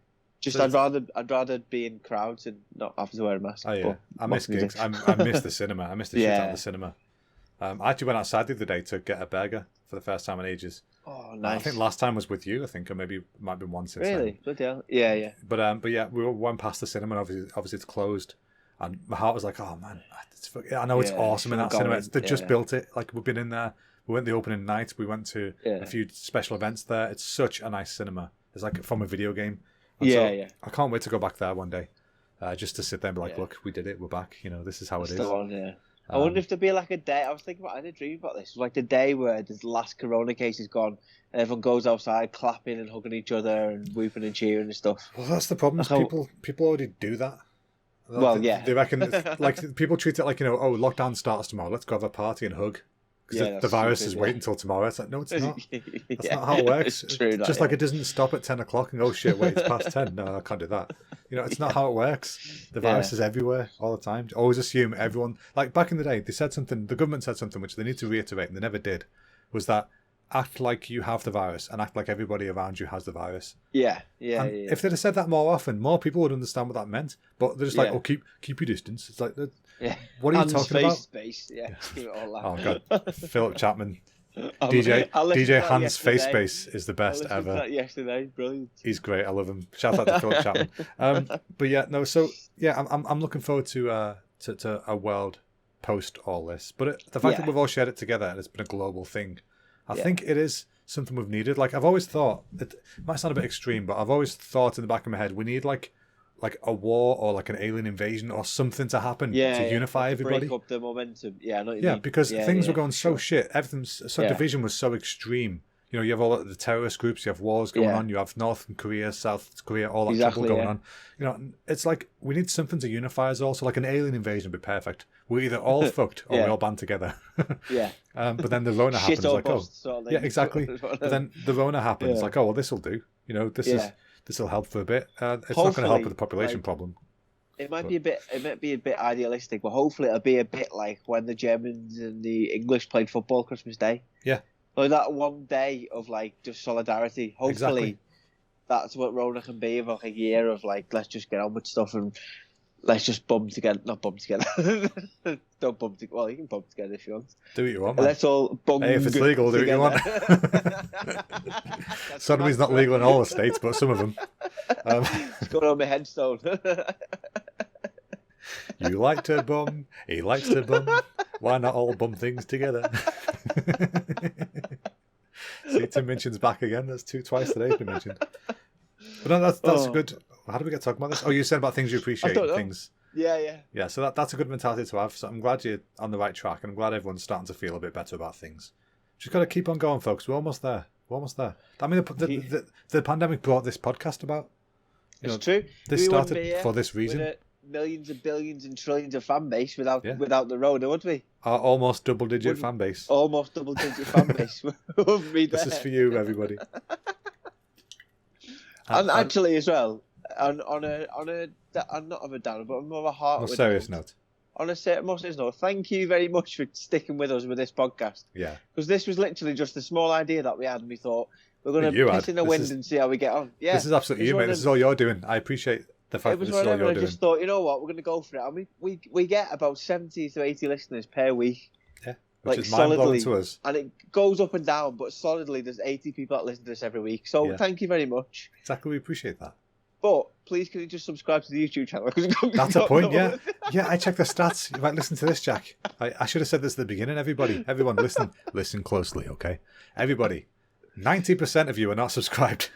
Speaker 2: I'd rather be in crowds and not have to wear a mask.
Speaker 1: Oh yeah, I miss gigs. I miss the cinema. I miss the shit out of the cinema. I actually went outside the other day to get a burger for the first time in ages.
Speaker 2: Oh,
Speaker 1: I
Speaker 2: nice.
Speaker 1: think last time was with you. I think, or maybe it might have been one since then.
Speaker 2: Really? Bloody hell. Yeah.
Speaker 1: But yeah, we went past the cinema, and obviously it's closed. And my heart was like, oh man, I know it's awesome in that cinema. They just built it. Like, we've been in there. We went the opening night. We went to a few special events there. It's such a nice cinema. It's like from a video game. And I can't wait to go back there one day, just to sit there and be like, look, we did it. We're back. You know, this is how it is.
Speaker 2: I wonder if there'd be like a day. I was thinking about. I had a dream about this. Like the day where the last corona case is gone, and everyone goes outside clapping and hugging each other and whooping and cheering and stuff.
Speaker 1: Well, that's the problem. People already do that.
Speaker 2: Well,
Speaker 1: they reckon it's, like, people treat it like, you know, oh, lockdown starts tomorrow. Let's go have a party and hug. Because the virus is waiting until tomorrow. It's like, no, it's not. That's not how it works. It's true, just like it doesn't stop at 10 o'clock and go, oh shit, wait, it's past 10. No, I can't do that. You know, it's not how it works. The virus is everywhere all the time. Always assume everyone, like back in the day, they said something, the government said something which they need to reiterate, and they never did, was that act like you have the virus and act like everybody around you has the virus. If they'd have said that more often, more people would understand what that meant. But they're just like, oh, keep your distance. It's like, what are you talking about?
Speaker 2: Space. Keep it all
Speaker 1: oh god, Philip Chapman, DJ Hans Face Space is the best ever.
Speaker 2: That yesterday, brilliant.
Speaker 1: He's great. I love him. Shout out to Philip Chapman. But yeah, no. So yeah, I'm looking forward to a world post all this. But the fact that we've all shared it together and it's been a global thing. I think it is something we've needed. Like, I've always thought, it might sound a bit extreme, but I've always thought in the back of my head, we need like a war or like an alien invasion or something to happen to unify everybody.
Speaker 2: Break up the momentum. Yeah, I know what you mean.
Speaker 1: Because things were going so shit. Everything's division was so extreme. You know, you have all the terrorist groups, you have wars going on, you have North Korea, South Korea, all that trouble going on. You know, it's like we need something to unify us all. So like an alien invasion would be perfect. We're either all fucked or we all band together. But then the Rona happens, like, exactly. But then the Rona happens, like, oh well, this will do. You know, this will help for a bit. It's not going to help with the population problem.
Speaker 2: It might be a bit idealistic, but hopefully it'll be a bit like when the Germans and the English played football Christmas Day. Yeah. Like that one day of like just solidarity. Hopefully that's what Rona can be, of like a year of like, let's just get on with stuff and let's just bum together. Not bum together. Don't bum together. Well, you can bum together if you want.
Speaker 1: Do what you want, man.
Speaker 2: Let's all bum
Speaker 1: Hey, if it's legal, do what you want. Sodomy's not legal in all the states, but some of them.
Speaker 2: It's going on my headstone.
Speaker 1: You like to bum, he likes to bum. Why not all bum things together? See, Tim Minchin's back again. That's twice today he's been mentioned. But no, that's a good. How did we get talking about this? Oh, you said about things you appreciate. Things.
Speaker 2: Yeah.
Speaker 1: So that's a good mentality to have. So I'm glad you're on the right track, and I'm glad everyone's starting to feel a bit better about things. Just got to keep on going, folks. We're almost there. I mean, the pandemic brought this podcast about.
Speaker 2: It's true.
Speaker 1: This started for this reason.
Speaker 2: Millions and billions and trillions of fan base without the Rona, would we?
Speaker 1: Our almost double-digit fan base.
Speaker 2: Almost double-digit fan base.
Speaker 1: This is for you, everybody.
Speaker 2: And actually, as well, on not of a downer, but more of a heart.
Speaker 1: On a serious note.
Speaker 2: On a more serious note, thank you very much for sticking with us with this podcast.
Speaker 1: Yeah.
Speaker 2: Because this was literally just a small idea that we had, and we thought we're going to piss in the wind and see how we get on. Yeah.
Speaker 1: This is absolutely you, mate. This is all you're doing. I appreciate the fact that this is all you're doing. I just
Speaker 2: thought, you know what, we're going to go for it. I mean, we get about 70 to 80 listeners per week.
Speaker 1: Yeah, which is mind-blowing to us.
Speaker 2: And it goes up and down, but solidly there's 80 people that listen to us every week. So thank you very much.
Speaker 1: Exactly, we appreciate that.
Speaker 2: But please, can you just subscribe to the YouTube channel?
Speaker 1: That's a point, yeah. Yeah, I checked the stats. You might listen to this, Jack. I should have said this at the beginning. Everyone, listen closely, okay? Everybody. 90% of you are not subscribed.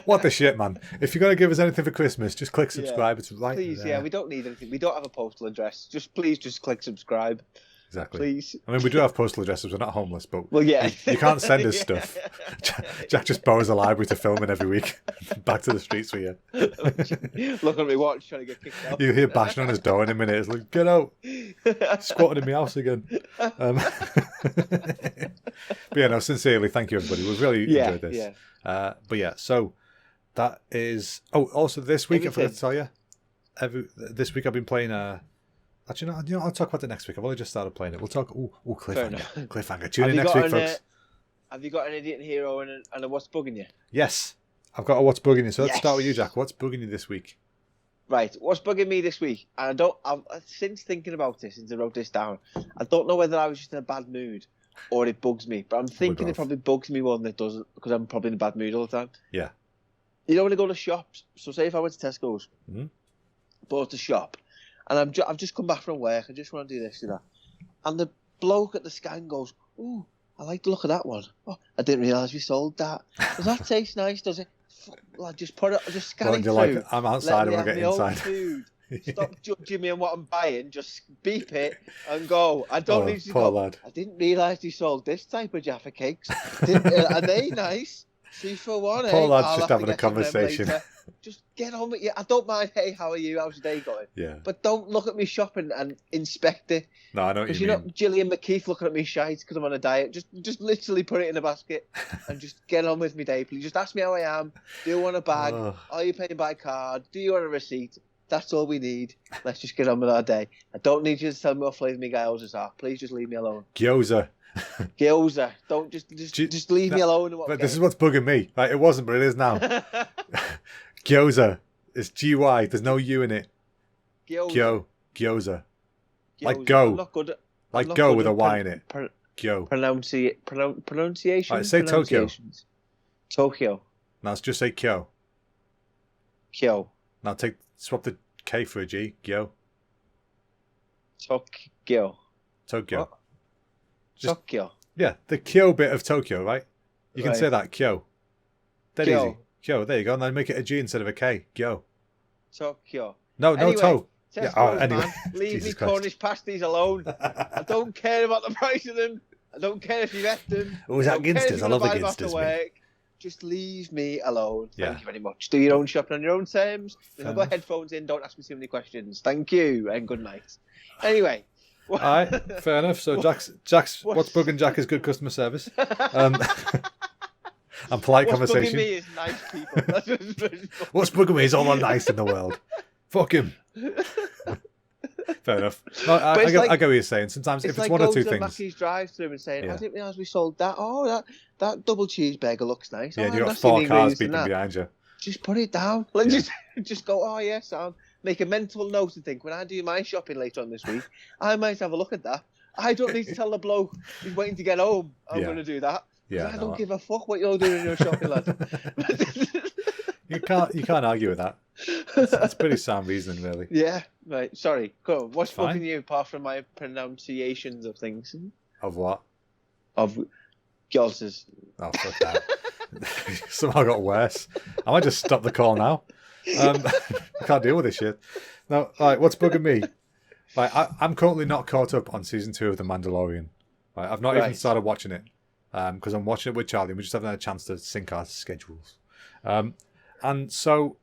Speaker 1: What the shit, man. If you're going to give us anything for Christmas, just click subscribe. It's right
Speaker 2: Please,
Speaker 1: there.
Speaker 2: we don't need anything. We don't have a postal address. Please click subscribe.
Speaker 1: Exactly.
Speaker 2: Please.
Speaker 1: I mean, we do have postal addresses. We're not homeless, but you can't send us stuff. Jack just borrows a library to film in every week. Back to the streets for you.
Speaker 2: Look at me watch, trying to get kicked out.
Speaker 1: You hear bashing on his door in a minute. It's like, get out. Squatting in my house again. But yeah, no, sincerely, thank you, everybody. We've really enjoyed this. Yeah. But yeah, so that is... Oh, also this week, I forgot to tell you. This week I've been playing... Actually, no, I'll talk about it next week. I've only just started playing it. We'll talk... cliffhanger. Tune in next week, folks.
Speaker 2: Have you got an idiot hero and a what's bugging you?
Speaker 1: Yes. I've got a what's bugging you. So let's start with you, Jack. What's bugging you this week?
Speaker 2: Right. What's bugging me this week? And since thinking about this, since I wrote this down, I don't know whether I was just in a bad mood or it bugs me. But I'm thinking it
Speaker 1: both.
Speaker 2: probably bugs me more than it doesn't because I'm probably in a bad mood all the time.
Speaker 1: Yeah.
Speaker 2: You know when I go to shops, so say if I went to Tesco's, bought a shop, and I've just come back from work, I just want to do this, do that. And the bloke at the scan goes, "Ooh, I like the look of that one. Oh, I didn't realise we sold that. Does that taste nice, does it? Lad, just put it, just scan it through.
Speaker 1: Like, I'm outside, I want to get inside.
Speaker 2: Food. Stop judging me on what I'm buying. Just beep it and go. I don't need to go.
Speaker 1: Lad.
Speaker 2: I didn't realise he sold this type of Jaffa cakes. Are they nice? 2 for 1,
Speaker 1: Poor lad's
Speaker 2: I'll
Speaker 1: just
Speaker 2: have
Speaker 1: having a conversation.
Speaker 2: Just get on with you. I don't mind, hey, how are you? How's your day going?
Speaker 1: Yeah.
Speaker 2: But don't look at me shopping and inspect it.
Speaker 1: No, I know what you mean.
Speaker 2: Because you're not Gillian McKeith looking at me shite because I'm on a diet. Just literally put it in a basket and just get on with me day, please. Just ask me how I am. Do you want a bag? Are you paying by card? Do you want a receipt? That's all we need. Let's just get on with our day. I don't need you to tell me what flavour my gyozas are. Please just leave me alone.
Speaker 1: Gyoza.
Speaker 2: Don't just leave me alone.
Speaker 1: But this is what's bugging me. Like, it wasn't, but it is now. Gyoza. It's GY. There's no U in it. Gyoza. Like go.
Speaker 2: I'm not good at,
Speaker 1: like go with a Y in it. Gyo.
Speaker 2: Pronunciation.
Speaker 1: Right, say Tokyo.
Speaker 2: Tokyo.
Speaker 1: Now let's just say Kyo.
Speaker 2: Kyo.
Speaker 1: Now swap the K for a G. Gyo.
Speaker 2: Tokyo.
Speaker 1: Tokyo.
Speaker 2: What? Tokyo.
Speaker 1: Yeah, the Kyo bit of Tokyo, right? You can say that, Kyo. Dead easy. Kyo, there you go. And then make it a G instead of a K. Kyo.
Speaker 2: Tokyo.
Speaker 1: No, to.
Speaker 2: Yeah,
Speaker 1: anyway.
Speaker 2: Leave me Cornish pasties alone. I don't care about the price of them. I don't care if you've ate them.
Speaker 1: Oh, is that Ginsters? I love the Ginsters.
Speaker 2: Just leave me alone.
Speaker 1: Yeah.
Speaker 2: Thank you very much. Do your own shopping on your own terms. If I've got headphones in, don't ask me too many questions. Thank you and good night. Anyway.
Speaker 1: All right, fair enough. So Jack's what's bugging Jack is good customer service. And polite conversation.
Speaker 2: What's bugging me is nice people. That's
Speaker 1: what's bugging me is all the nice in the world. Fuck him. Fair enough. No, I get what you're saying. Sometimes if it's one or two things.
Speaker 2: Mackey's drive-through and saying, I didn't realise we sold that. Oh, that double cheeseburger looks nice.
Speaker 1: Yeah, you got 4 cars beeping behind you.
Speaker 2: Just put it down. Just go, oh yes, I'll make a mental note and think, when I do my shopping later on this week, I might have a look at that. I don't need to tell the bloke who's waiting to get home I'm going to do that. Yeah, I don't give a fuck what you're doing in your shopping, lad.
Speaker 1: You can't argue with that. That's pretty sound reasoning, really.
Speaker 2: Yeah, right. Sorry. Go on. What's bugging you apart from my pronunciations of things?
Speaker 1: Of what?
Speaker 2: Of gyozas.
Speaker 1: Oh, fuck that. Somehow got worse. I might just stop the call now. I can't deal with this shit. No, right, what's bugging me? Like, I'm currently not caught up on season 2 of The Mandalorian. Right, I've not even started watching it because I'm watching it with Charlie and we just haven't had a chance to sync our schedules. And so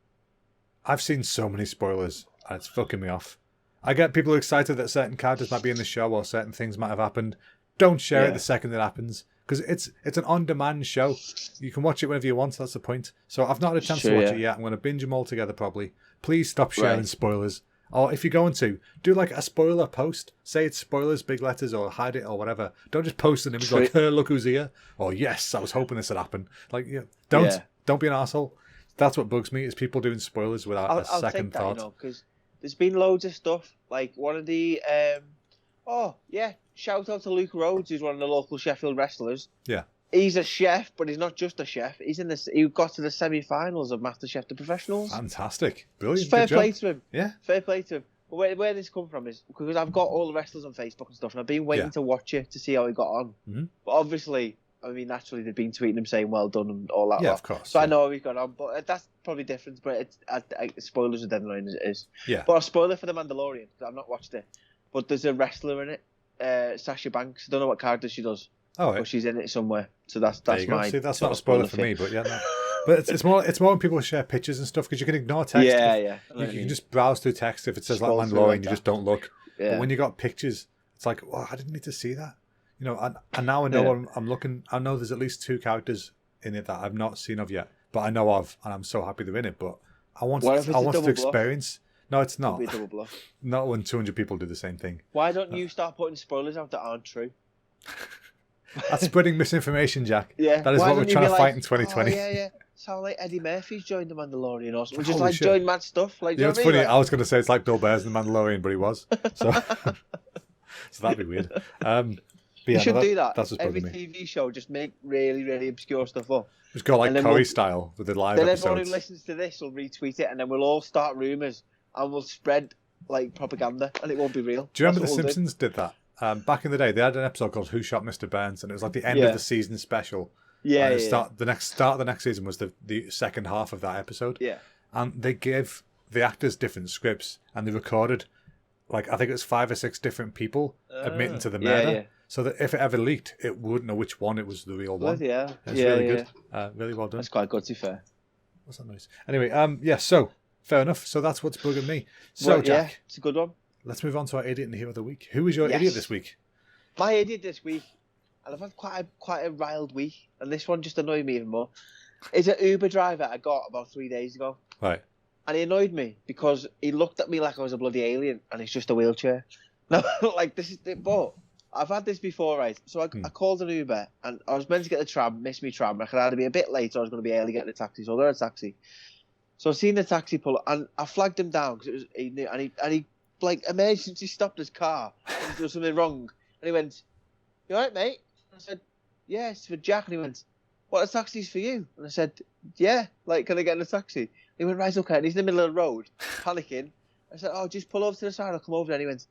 Speaker 1: I've seen so many spoilers and it's fucking me off. I get people excited that certain characters might be in the show or certain things might have happened. Don't share it the second it happens because it's an on-demand show. You can watch it whenever you want. That's the point. So I've not had a chance to watch it yet. I'm going to binge them all together probably. Please stop sharing spoilers. Or if you're going to, do like a spoiler post. Say it's spoilers, big letters, or hide it or whatever. Don't just post an image like, hey, look who's here. Or yes, I was hoping this would happen. Like, don't be an asshole. That's what bugs me is people doing spoilers without a second thought.
Speaker 2: Because there's been loads of stuff. Like one of the shout out to Luke Rhodes, who's one of the local Sheffield wrestlers.
Speaker 1: Yeah.
Speaker 2: He's a chef, but he's not just a chef. He got to the semi-finals of MasterChef The Professionals.
Speaker 1: Fantastic. Brilliant.
Speaker 2: Fair play to him.
Speaker 1: Yeah.
Speaker 2: Fair play to him. But where this come from is because I've got all the wrestlers on Facebook and stuff, and I've been waiting to watch it to see how he got on.
Speaker 1: Mm-hmm.
Speaker 2: But obviously, I mean, naturally, they've been tweeting him saying well done and all that.
Speaker 1: Yeah, of course.
Speaker 2: So I know how he's got on, but that's probably different. But spoilers are dead annoying as it is.
Speaker 1: Yeah.
Speaker 2: But a spoiler for The Mandalorian, because I've not watched it. But there's a wrestler in it, Sasha Banks. I don't know what character she does.
Speaker 1: Oh,
Speaker 2: but she's in it somewhere. So that's my.
Speaker 1: See, that's not a spoiler for me, but yeah. No. But it's more when people share pictures and stuff because you can ignore text.
Speaker 2: Yeah.
Speaker 1: You can just browse through text if it says like Mandalorian, you just don't look. Yeah. But when you got pictures, it's like, well, I didn't need to see that. You know, and now I know I'm looking. I know there's at least 2 characters in it that I've not seen of yet, but I know of, and I'm so happy they're in it. But I want to experience. No, it's not.
Speaker 2: It'll be a double bluff.
Speaker 1: Not when 200 people do the same thing.
Speaker 2: Why don't you start putting spoilers out that aren't true?
Speaker 1: That's spreading misinformation, Jack.
Speaker 2: Yeah.
Speaker 1: That is what we're trying to fight in 2020.
Speaker 2: Oh, yeah. Sound like Eddie Murphy's joined The Mandalorian or something. Just like doing mad stuff. Like,
Speaker 1: it's funny. I was going to say it's like Bill Burr's in The Mandalorian, but he was. So, so that'd be weird. But
Speaker 2: You should do that.
Speaker 1: That's what's
Speaker 2: Every
Speaker 1: bugging me.
Speaker 2: TV show, just make really, really obscure stuff up.
Speaker 1: Just go like
Speaker 2: And then
Speaker 1: Corey style with the live
Speaker 2: Then
Speaker 1: episodes.
Speaker 2: everyone who listens to this will retweet it, and then we'll all start rumours, and we'll spread like propaganda, and it won't be real.
Speaker 1: Do you remember The Simpsons did that? Back in the day, they had an episode called "Who Shot Mr. Burns," and it was like the end of the season special. Yeah, and start of the next season was the second half of that episode.
Speaker 2: Yeah,
Speaker 1: and they gave the actors different scripts, and they recorded like I think it was 5 or 6 different people admitting to the murder, so that if it ever leaked, it wouldn't know which one it was the real one.
Speaker 2: Yeah,
Speaker 1: it's really good. Really well done.
Speaker 2: That's quite good, to be fair.
Speaker 1: What's that noise? Anyway, so fair enough. So that's what's bugging me. So Jack,
Speaker 2: it's a good one.
Speaker 1: Let's move on to our idiot and hero of the week. Who is your idiot this week?
Speaker 2: My idiot this week, and I've had quite a riled week, and this one just annoyed me even more, is an Uber driver I got about 3 days ago.
Speaker 1: Right.
Speaker 2: And he annoyed me because he looked at me like I was a bloody alien, and it's just a wheelchair. No, like this is but I've had this before, right? So I called an Uber, and I was meant to get the tram, missed me tram. I could either be a bit late or I was going to be early getting a taxi. So I got a taxi. So I seen the taxi pull up, and I flagged him down because he knew, and he like emergency stopped his car. And there was something wrong, and he went, "You all right, mate?" And I said, "Yeah, it's for Jack." And he went, "What, a taxi's for you?" And I said, "Yeah, like, can I get in a taxi?" He went, "Right, okay." And he's in the middle of the road, panicking. I said, "Oh, just pull over to the side, I'll come over." And he went,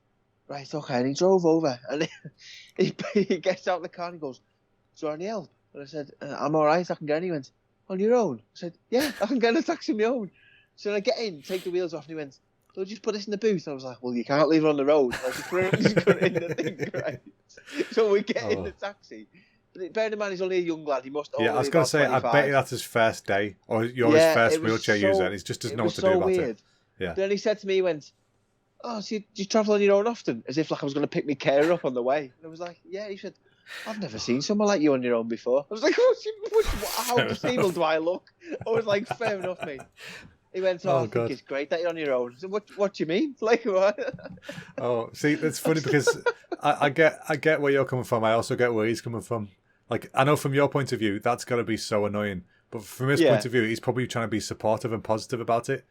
Speaker 2: "Right, okay." And he drove over, and he gets out of the car and he goes, "Is there any help?" And I said, "I'm all right, I can get in." He went, "On your own?" I said, "Yeah, I can get in a taxi on my own." So I get in, take the wheels off, and he went, "So just put this in the boot." And I was like, "Well, you can't leave it on the road." Like, just put it in the thing, right? So we get in the taxi. But bearing in mind, he's only a young lad. He must.
Speaker 1: Yeah, I was going to say, 25. I bet you that's his first day, or you're his first wheelchair user, and he just doesn't know what to do about it. Yeah.
Speaker 2: Then he said to me, he went, "Oh, so do you travel on your own often?" As if like I was going to pick my carer up on the way. And I was like, "Yeah." He said, "I've never seen someone like you on your own before." I was like, "How disabled do I look?" I was like, "Fair enough, mate." He went, I think it's great that you're on your own. So what do you mean? Like what?
Speaker 1: Oh, see, it's funny because I get where you're coming from. I also get where he's coming from. Like, I know from your point of view, that's got to be so annoying. But from his point of view, he's probably trying to be supportive and positive about it.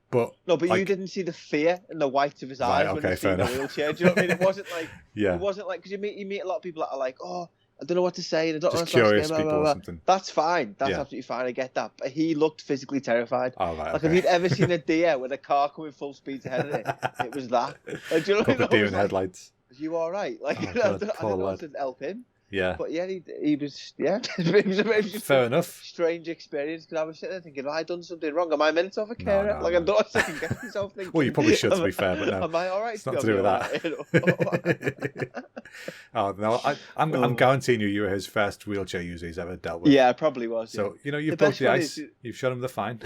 Speaker 1: But
Speaker 2: no, but like, you didn't see the fear in the whites of his eyes when he seen the wheelchair. Do you know what I mean? It wasn't like, it wasn't like, because you meet a lot of people that are like, "Oh, I don't know what to say, and I don't
Speaker 1: just
Speaker 2: know
Speaker 1: curious blah, people blah, blah. Or something."
Speaker 2: That's fine. That's absolutely fine. I get that. But he looked physically terrified.
Speaker 1: Oh, right,
Speaker 2: like if you'd ever seen a deer with a car coming full speed ahead of it, it was that. Like, do you know what I mean?
Speaker 1: Deer in headlights.
Speaker 2: Are you all right? Like, I don't know what to help him.
Speaker 1: Yeah.
Speaker 2: But yeah, he was, it was just
Speaker 1: fair enough.
Speaker 2: Strange experience, because I was sitting there thinking, have I done something wrong? Am I meant to have a carer? No, I don't second guess myself thinking.
Speaker 1: Well, you probably should, to be fair, but no.
Speaker 2: Am I all right?
Speaker 1: It's not to do with that. Oh, no, I'm guaranteeing you were his first wheelchair user he's ever dealt with.
Speaker 2: Yeah, I probably was.
Speaker 1: So, you've broke the ice, you've shown him the fine.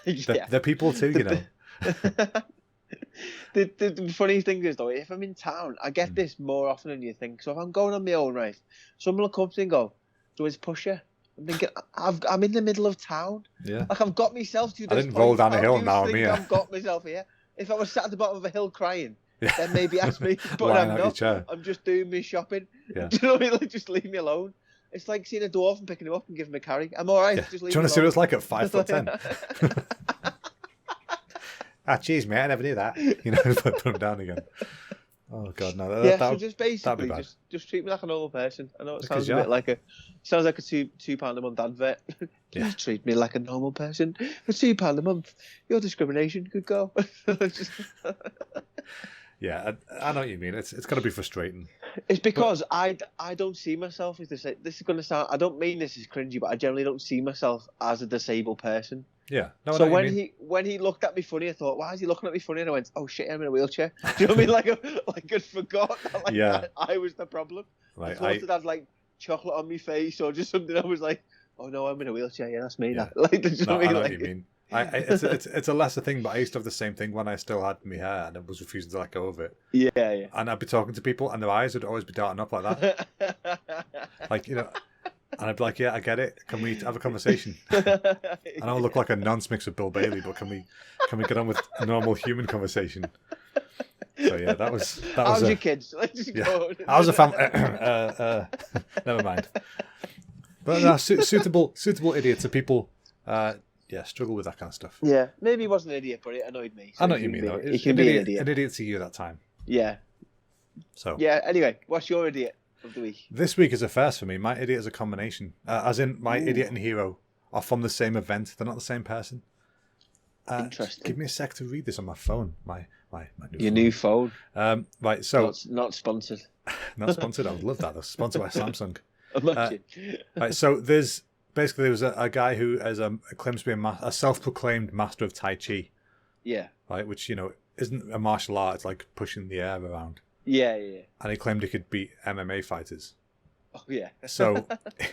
Speaker 1: They're people too,
Speaker 2: The funny thing is, though, if I'm in town, I get this more often than you think. So if I'm going on my own, right, someone will come to me and go, "Do his pusher?" I'm thinking, I'm in the middle of town.
Speaker 1: Yeah.
Speaker 2: Like, I've got myself to this
Speaker 1: I didn't roll down a hill, now I'm here.
Speaker 2: I've got myself here. If I was sat at the bottom of a hill crying, then maybe ask me. But I'm not. I'm just doing my shopping. Yeah. Do you know what I mean? Like, just leave me alone. It's like seeing a dwarf and picking him up and giving him a carry. I'm all right. Yeah. Just leave
Speaker 1: Do you want to see what it's like at 5'10"? Jeez, mate, I never knew that. Put him down again. Oh God, no.
Speaker 2: So just basically, just treat me like a normal person. I know it sounds a bit like a £2 a month advert. Please treat me like a normal person. For £2 a month, your discrimination could go.
Speaker 1: Yeah, I know what you mean. It's got to be frustrating.
Speaker 2: It's because I don't see myself as this is going to sound. I don't mean this is cringy, but I generally don't see myself as a disabled person.
Speaker 1: Yeah. No,
Speaker 2: so when he looked at me funny, I thought, why is he looking at me funny? And I went, oh shit, I'm in a wheelchair. Do you know what I mean? Like I forgot that I was the problem. Right. I thought I'd have like chocolate on my face or just something. I was like, oh no, I'm in a wheelchair. Yeah, that's me. Yeah. Like, do you know what I mean?
Speaker 1: I know what you mean. It's a lesser thing, but I used to have the same thing when I still had my hair and I was refusing to let go of it.
Speaker 2: Yeah.
Speaker 1: And I'd be talking to people and their eyes would always be darting up like that. Like, and I'd be like, yeah, I get it. Can we have a conversation? I know I look like a nonce mixed with Bill Bailey, but can we get on with a normal human conversation? So yeah, that was.
Speaker 2: How's your kids? Let's just go.
Speaker 1: I was a family. Never mind. But no, suitable idiots are people. Struggle with that kind of stuff.
Speaker 2: Yeah, maybe he wasn't an idiot, but it annoyed me. So
Speaker 1: I know what you mean, though.
Speaker 2: He can be an idiot.
Speaker 1: An idiot to you that time.
Speaker 2: Yeah.
Speaker 1: So
Speaker 2: yeah. Anyway, what's your idiot of the week?
Speaker 1: this week is a first for me. My idiot is a combination, as in my idiot and hero are from the same event. They're not the same person.
Speaker 2: Interesting.
Speaker 1: Give me a sec to read this on my phone. My
Speaker 2: Your new phone.
Speaker 1: Right, so
Speaker 2: Not sponsored.
Speaker 1: not sponsored. I would love that. They're sponsored by Samsung.
Speaker 2: Imagine.
Speaker 1: Right, so there was a guy who claims to be a self-proclaimed master of Tai Chi.
Speaker 2: Yeah.
Speaker 1: Right, which isn't a martial art. It's like pushing the air around.
Speaker 2: Yeah.
Speaker 1: And he claimed he could beat MMA fighters.
Speaker 2: Oh yeah.
Speaker 1: So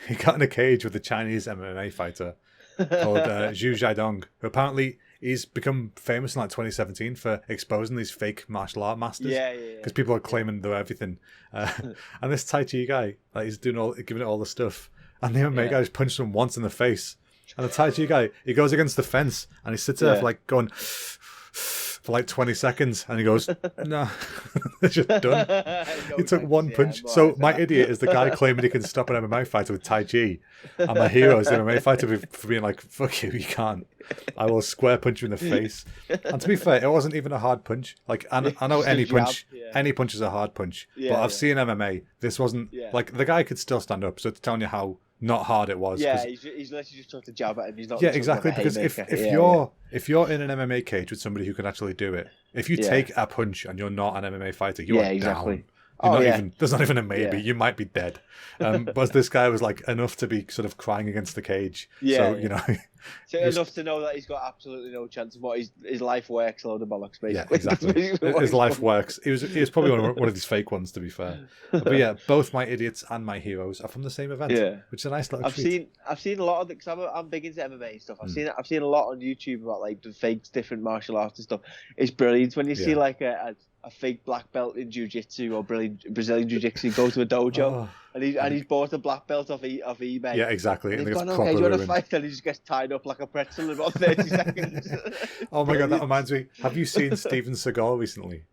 Speaker 1: he got in a cage with a Chinese MMA fighter called Zhu Zhaidong, who apparently he's become famous in like 2017 for exposing these fake martial art masters.
Speaker 2: Yeah.
Speaker 1: Because people are claiming they're everything. And this Tai Chi guy, like, he's giving it all the stuff. And the MMA guy just punched him once in the face. And the Tai Chi guy, he goes against the fence and he sits there for like going for like 20 seconds and he goes, no, it's just done. He took one punch. So my idiot is the guy claiming he can stop an MMA fighter with Tai Chi. And my hero is the MMA fighter for being like, fuck you can't. I will square punch you in the face. And to be fair, it wasn't even a hard punch. Like, I know any punch is a hard punch. But I've seen MMA. This wasn't, like, the guy could still stand up. So it's telling you how not hard it was.
Speaker 2: Yeah, he's literally just took the jab at him. He's not.
Speaker 1: Yeah, exactly. Because if you're in an MMA cage with somebody who can actually do it, if you take a punch and you're not an MMA fighter, you are down. There's not even a maybe. You might be dead. But this guy was like enough to be sort of crying against the cage. So
Speaker 2: so enough to know that he's got absolutely no chance of what his life works. A load of bollocks, basically.
Speaker 1: Yeah, exactly. His life works. He was probably one of these fake ones, to be fair. But yeah, both my idiots and my heroes are from the same event. Yeah, which is a nice little treat.
Speaker 2: I've seen a lot of because I'm big into MMA and stuff. I've seen a lot on YouTube about like the fake different martial arts and stuff. It's brilliant when you see like a fake black belt in jiu-jitsu or Brazilian jiu-jitsu go to a dojo and he's bought a black belt off eBay.
Speaker 1: Yeah, exactly.
Speaker 2: And he's gone, okay, do you want to fight? And he just gets tied up like a pretzel in about 30 seconds.
Speaker 1: Oh my God, that reminds me. Have you seen Steven Seagal recently?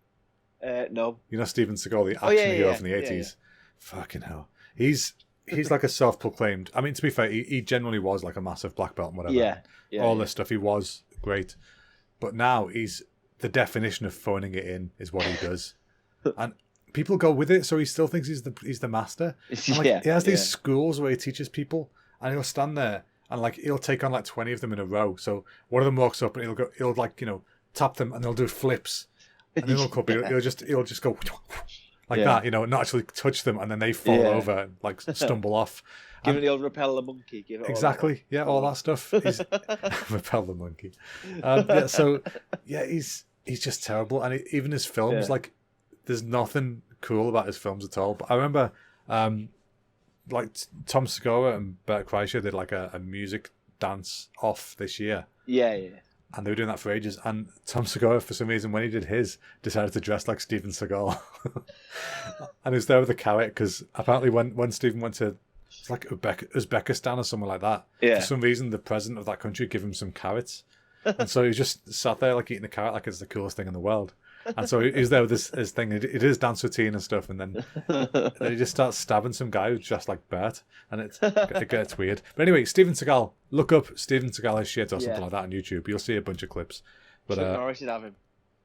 Speaker 2: No.
Speaker 1: You know Steven Seagal, the action hero from the 80s? Yeah. Fucking hell. He's like a self-proclaimed... I mean, to be fair, he generally was like a massive black belt and whatever. All this stuff, he was great. But now he's... The definition of phoning it in is what he does, and people go with it. So he still thinks he's the master. And, he has these schools where he teaches people, and he'll stand there and like he'll take on like 20 of them in a row. So one of them walks up and he'll like tap them, and they'll do flips, and then he'll just go like that, not actually touch them, and then they fall over and like stumble off.
Speaker 2: Give it the old repel the monkey. Give it
Speaker 1: exactly, all that stuff. Repel the monkey. He's just terrible, and even his films, like, there's nothing cool about his films at all. But I remember, like Tom Segura and Bert Kreischer did like a music dance off this year.
Speaker 2: Yeah.
Speaker 1: And they were doing that for ages. And Tom Segura, for some reason, when he did his, decided to dress like Steven Seagal. And he was there with a carrot because apparently when Steven went to like Uzbekistan or somewhere like that, for some reason the president of that country gave him some carrots. And so he just sat there like eating a carrot like it's the coolest thing in the world. And so he's there with his thing. It is dance routine and stuff. And then he just starts stabbing some guy who's dressed like Bert. And it gets weird. But anyway, Steven Seagal. Look up Steven Seagal is shit or something like that on YouTube. You'll see a bunch of clips. But,
Speaker 2: Chuck Norris should have him.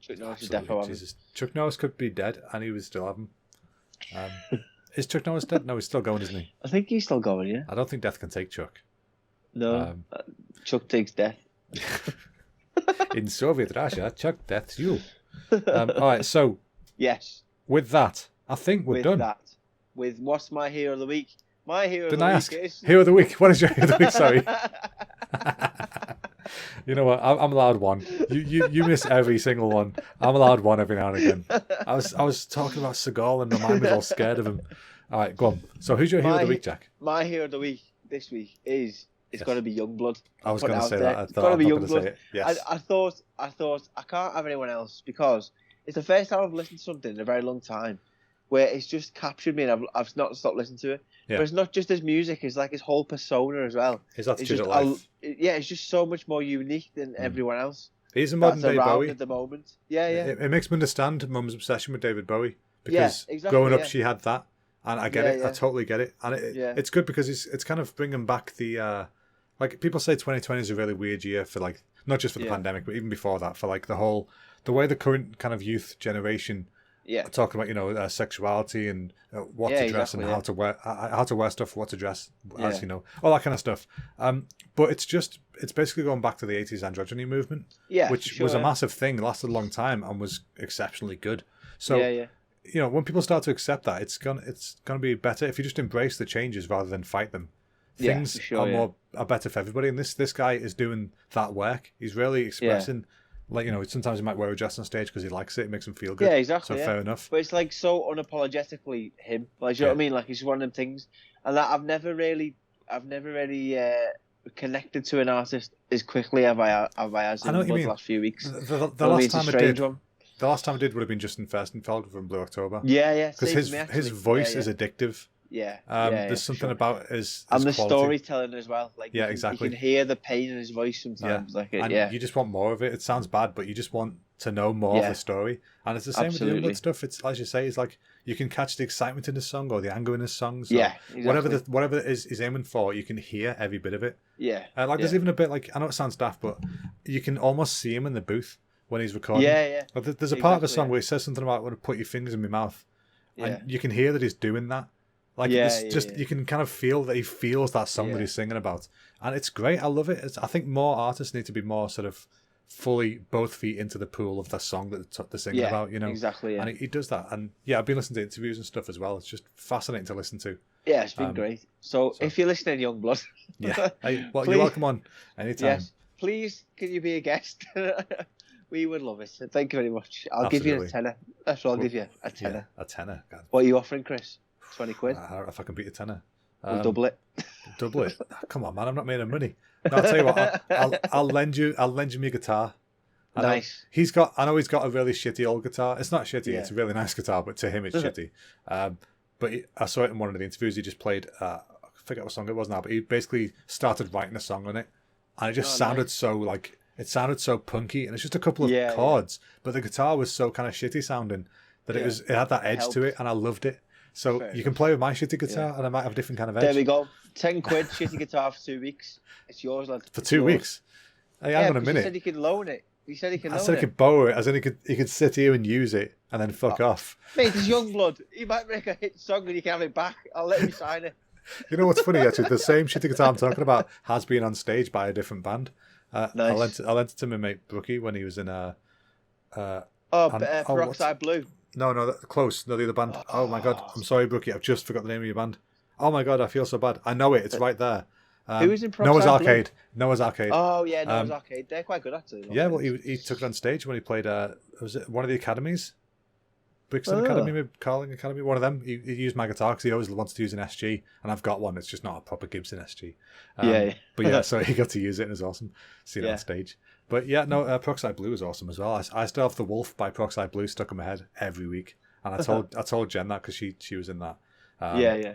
Speaker 2: Chuck Norris should definitely have him.
Speaker 1: Chuck Norris could be dead and he would still have him. Is Chuck Norris dead? No, he's still going, isn't he?
Speaker 2: I think he's still going, yeah.
Speaker 1: I don't think death can take Chuck.
Speaker 2: No, Chuck takes death.
Speaker 1: In Soviet Russia, Chuck deaths you. All right, so
Speaker 2: yes,
Speaker 1: with that, I think we're done.
Speaker 2: With what's my hero of the week? My hero
Speaker 1: Didn't
Speaker 2: of the
Speaker 1: I
Speaker 2: week
Speaker 1: ask?
Speaker 2: is...
Speaker 1: Hero of the week. What is your hero of the week? Sorry. You know what? I'm allowed one. You miss every single one. I'm allowed one every now and again. I was talking about Seagal and my mind was all scared of him. All right, go on. So who's your hero of the week, Jack?
Speaker 2: My hero of the week this week is... It's got to be YUNGBLUD.
Speaker 1: I was going to say that.
Speaker 2: It's got to be YUNGBLUD.
Speaker 1: Yes.
Speaker 2: I thought I can't have anyone else because it's the first time I've listened to something in a very long time where it's just captured me and I've not stopped listening to it. Yeah. But it's not just his music; it's like his whole persona as well.
Speaker 1: His attitude of life.
Speaker 2: It's just so much more unique than everyone else.
Speaker 1: He's a modern day Bowie
Speaker 2: at the moment. Yeah.
Speaker 1: It makes me understand Mum's obsession with David Bowie because growing up she had that, and I get it. I totally get it, and it's good because it's kind of bringing back the. Like people say 2020 is a really weird year for like, not just for the pandemic, but even before that, for like the way the current kind of youth generation
Speaker 2: Yeah.
Speaker 1: talking about sexuality and what to dress and how to wear stuff, what to dress, as you know, all that kind of stuff. But it's basically going back to the 80s androgyny movement, which was a massive thing, lasted a long time, and was exceptionally good. So when people start to accept that, it's gonna be better if you just embrace the changes rather than fight them. Things are better for everybody, and this guy is doing that work. He's really expressing. Like, sometimes he might wear a dress on stage because he likes it. It makes him feel good.
Speaker 2: Yeah, exactly.
Speaker 1: So fair enough.
Speaker 2: But it's like so unapologetically him. Like, you know what I mean? Like, it's one of them things. And that I've never really connected to an artist as quickly as I have in the last few weeks.
Speaker 1: The last time I did would have been Justin Furstenfeld from Blue October.
Speaker 2: Yeah.
Speaker 1: Because his voice is addictive. There's something about his
Speaker 2: and the
Speaker 1: quality.
Speaker 2: Storytelling as well. Like,
Speaker 1: exactly.
Speaker 2: You can hear the pain in his voice sometimes.
Speaker 1: You just want more of it. It sounds bad, but you just want to know more of the story. And it's the same with the Youngblood stuff. It's, as you say, it's like you can catch the excitement in his song or the anger in his songs.
Speaker 2: Exactly.
Speaker 1: Whatever it is he's aiming for, you can hear every bit of it. There's even a bit like, I know it sounds daft, but you can almost see him in the booth when he's recording. Like, there's a part of the song where he says something about, "Want to put your fingers in my mouth," and you can hear that he's doing that. Like, you can kind of feel that he feels that song that he's singing about, and it's great. I love it. I think more artists need to be more sort of fully both feet into the pool of the song that they're singing about.
Speaker 2: Exactly.
Speaker 1: And he does that. And I've been listening to interviews and stuff as well. It's just fascinating to listen to.
Speaker 2: Yeah, it's been great. So if you're listening, Youngblood,
Speaker 1: you're welcome on anytime.
Speaker 2: Yes, please, can you be a guest? We would love it. Thank you very much. I'll give you a tenner. That's what I'll give you, a tenner.
Speaker 1: A tenner. God.
Speaker 2: What are you offering, Chris? 20 quid?
Speaker 1: If I can beat a tenner.
Speaker 2: We'll double it.
Speaker 1: Double it? Come on, man. I'm not made of money. No, I'll tell you what. I'll lend you my guitar.
Speaker 2: Nice.
Speaker 1: I know he's got a really shitty old guitar. It's not shitty. It's a really nice guitar, but to him it's shitty. But I saw it in one of the interviews. He just played. I forget what song it was now, but he basically started writing a song on it, and it just sounded so like. It sounded so punky, and it's just a couple of chords, but the guitar was so kind of shitty sounding that it had that edge to it, and I loved it. So you can play with my shitty guitar, and I might have a different kind of edge.
Speaker 2: There we go. 10 quid, shitty guitar for 2 weeks. It's yours, lad.
Speaker 1: For 2 weeks? Hey, hang on a minute.
Speaker 2: He said he could loan it. He said he could loan it.
Speaker 1: I said he could borrow it, as in he could sit here and use it, and then fuck off.
Speaker 2: Mate, it's Youngblood. He might make a hit song and you can have it back. I'll let him sign it.
Speaker 1: You know what's funny, actually? The same shitty guitar I'm talking about has been on stage by a different band.
Speaker 2: Nice.
Speaker 1: I lent it to my mate Brookie when he was in
Speaker 2: Peroxide Blue.
Speaker 1: No, close. No, the other band. Oh my god, I'm sorry, Brookie. I've just forgot the name of your band. Oh my god, I feel so bad. I know it. It's right there.
Speaker 2: Who was in Peroxide
Speaker 1: Noah's
Speaker 2: Blue?
Speaker 1: Arcade. Noah's Arcade.
Speaker 2: Oh yeah, Noah's Arcade. They're quite good actually.
Speaker 1: Yeah, well, he took it on stage when he played. Was it one of the academies? Brixton Academy, maybe Carling Academy, one of them. He used my guitar because he always wants to use an SG, and I've got one. It's just not a proper Gibson SG. But yeah, so he got to use it, and it was awesome seeing it on stage. But yeah, no, Peroxide Blue is awesome as well. I still have The Wolf by Peroxide Blue stuck in my head every week, and I told Jen that because she was in that.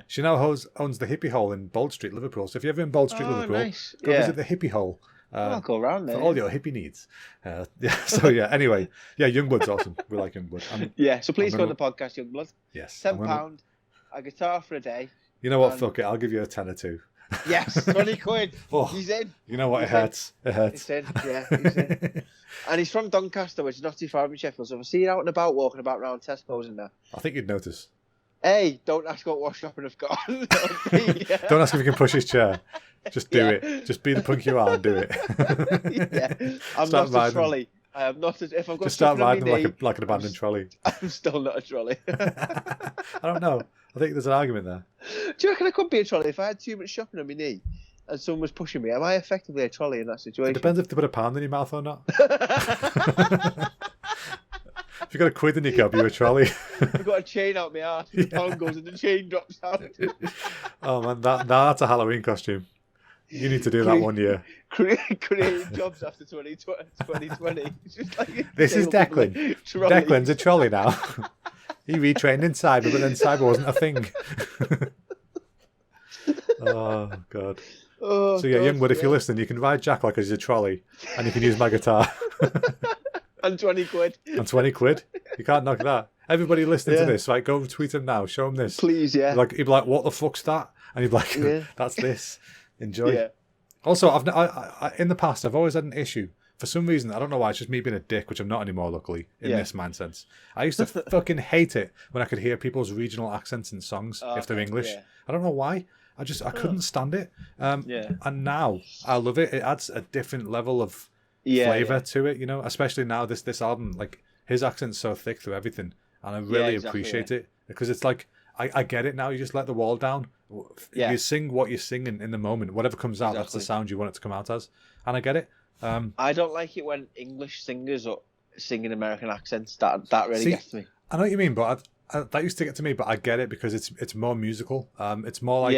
Speaker 1: She now owns the Hippie Hole in Bold Street, Liverpool. So if you're ever in Bold Street, Liverpool, go visit the Hippie Hole.
Speaker 2: I'll go around there
Speaker 1: for all your hippie needs. Anyway, Youngblood's awesome. We like Youngblood.
Speaker 2: So please go on the podcast, Youngblood.
Speaker 1: Yes.
Speaker 2: £10, a guitar for a day.
Speaker 1: You know what? Fuck it. I'll give you a tenner too.
Speaker 2: Yes, 20 quid. He's in.
Speaker 1: You know what? It hurts. It hurts.
Speaker 2: He's in. Yeah, he's in. And he's from Doncaster, which is not too far from Sheffield. So if I see you out and about walking about around Tesco's and that,
Speaker 1: I think you'd notice.
Speaker 2: A, don't ask what shopping I've got. B,
Speaker 1: don't ask if you can push his chair. Just do it. Just be the punk you are and do it.
Speaker 2: I'm not a trolley. I am not. If I've got
Speaker 1: just start riding like an abandoned trolley.
Speaker 2: I'm still not a trolley.
Speaker 1: I don't know. I think there's an argument there.
Speaker 2: Do you reckon I could be a trolley if I had too much shopping on my knee and someone was pushing me? Am I effectively a trolley in that situation?
Speaker 1: It depends if they put a pound in your mouth or not. If you've got a quid in your cab, you're a trolley.
Speaker 2: I've got a chain out my arse. The pound goes and the chain drops out.
Speaker 1: Oh man, that's a Halloween costume. You need to do that one year.
Speaker 2: Creating jobs after 2020. It's just like
Speaker 1: this is Declan. Declan's a trolley now. He retrained in cyber, but then cyber wasn't a thing. Oh god. So yeah, Youngblood, if you're listening, you can ride Jack like he's a trolley, and you can use my guitar.
Speaker 2: And 20 quid.
Speaker 1: And 20 quid. You can't knock that. Everybody listening to this, right? Go tweet him now. Show him this.
Speaker 2: Please, yeah.
Speaker 1: Like he'd be like, "What the fuck's that?" And he'd be like, "That's this. Enjoy."
Speaker 2: Yeah.
Speaker 1: Also, I in the past, I've always had an issue for some reason, I don't know why, it's just me being a dick, which I'm not anymore, luckily, in this mindset. I used to fucking hate it when I could hear people's regional accents in songs if they're English.
Speaker 2: Yeah.
Speaker 1: I don't know why. I couldn't stand it. And now I love it. It adds a different level of flavor to it, you know, especially now this album, like his accent's so thick through everything. And I really appreciate it because it's like, I get it now. You just let the wall down. You sing what you're singing in the moment. Whatever comes out, that's the sound you want it to come out as. And I get it.
Speaker 2: I don't like it when English singers or sing in American accents. That really gets me.
Speaker 1: I know what you mean, but that used to get to me. But I get it because it's more musical. It's more like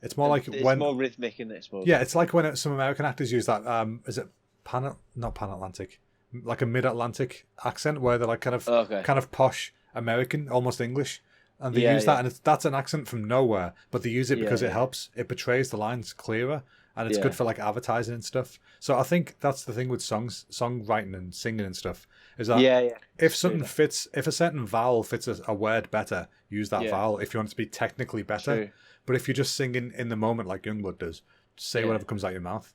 Speaker 1: It's more like
Speaker 2: it's
Speaker 1: when
Speaker 2: more rhythmic in it. I suppose.
Speaker 1: Yeah, it's like when some American actors use that. Is it not Pan-Atlantic, like a Mid-Atlantic accent where they're like kind of posh American, almost English. And they use that, and that's an accent from nowhere, but they use it because it helps. It portrays the lines clearer, and it's good for like advertising and stuff. So I think that's the thing with songwriting and singing and stuff, is that if something fits, if a certain vowel fits a word better, use that vowel if you want it to be technically better. True. But if you're just singing in the moment like Youngblood does, say whatever comes out your mouth.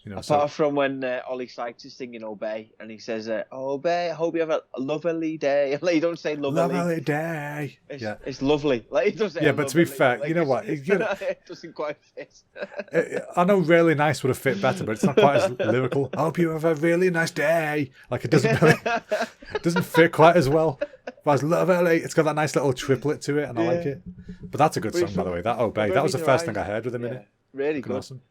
Speaker 1: You know,
Speaker 2: apart from when Ollie Sykes is singing "Obey" and he says, "Obey, I hope you have a lovely day." Like, you don't say "lovely
Speaker 1: day."
Speaker 2: It's lovely. Like, he doesn't.
Speaker 1: Yeah, but to be fair, like, you know what?
Speaker 2: It doesn't quite fit.
Speaker 1: I know "really nice" would have fit better, but it's not quite as lyrical. I hope you have a really nice day. Like, it doesn't really, it doesn't fit quite as well. But it's lovely. It's got that nice little triplet to it, and I like it. But that's a good song, by the way. That "Obey." That was the first thing I heard with him in it.
Speaker 2: Really good.
Speaker 1: Awesome.